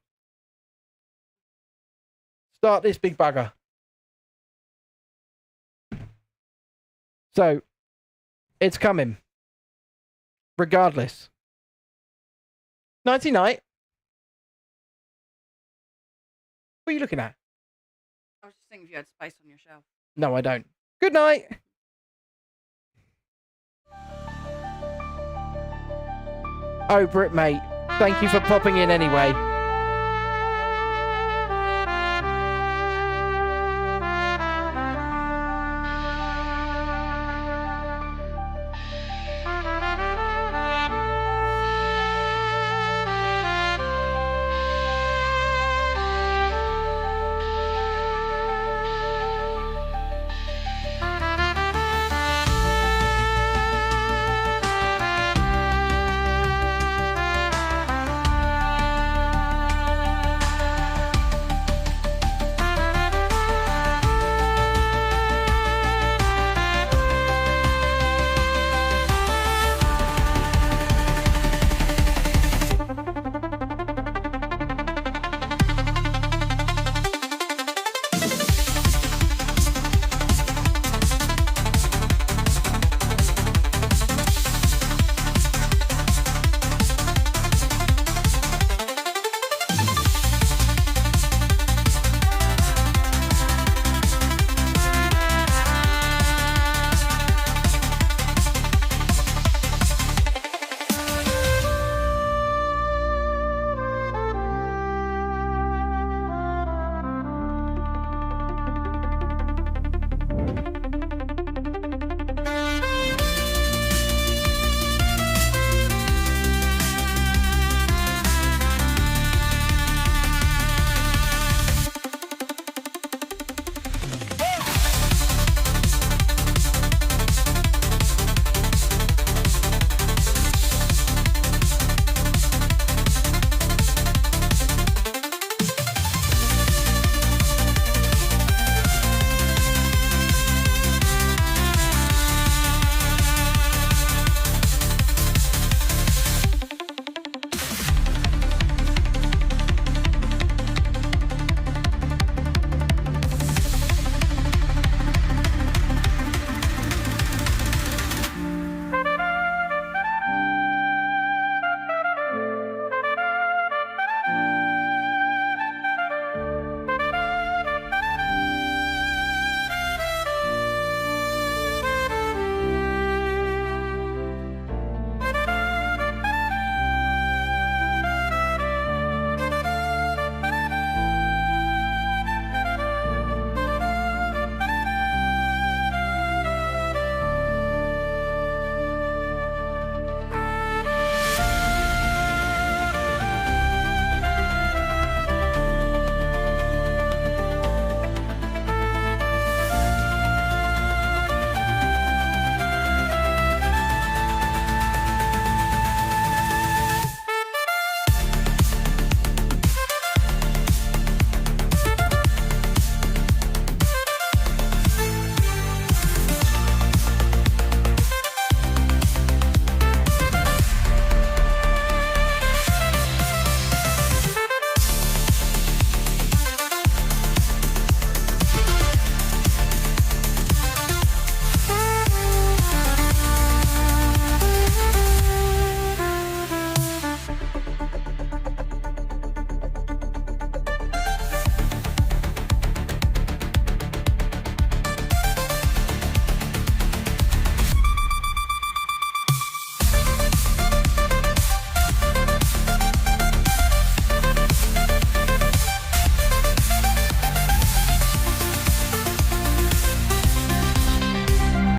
start this big bugger. So, it's coming. Regardless. Nighty night. What are you looking at? I was just thinking if you had space on your shelf. No, I don't. Good night. Oh, Brit, mate. Thank you for popping in anyway.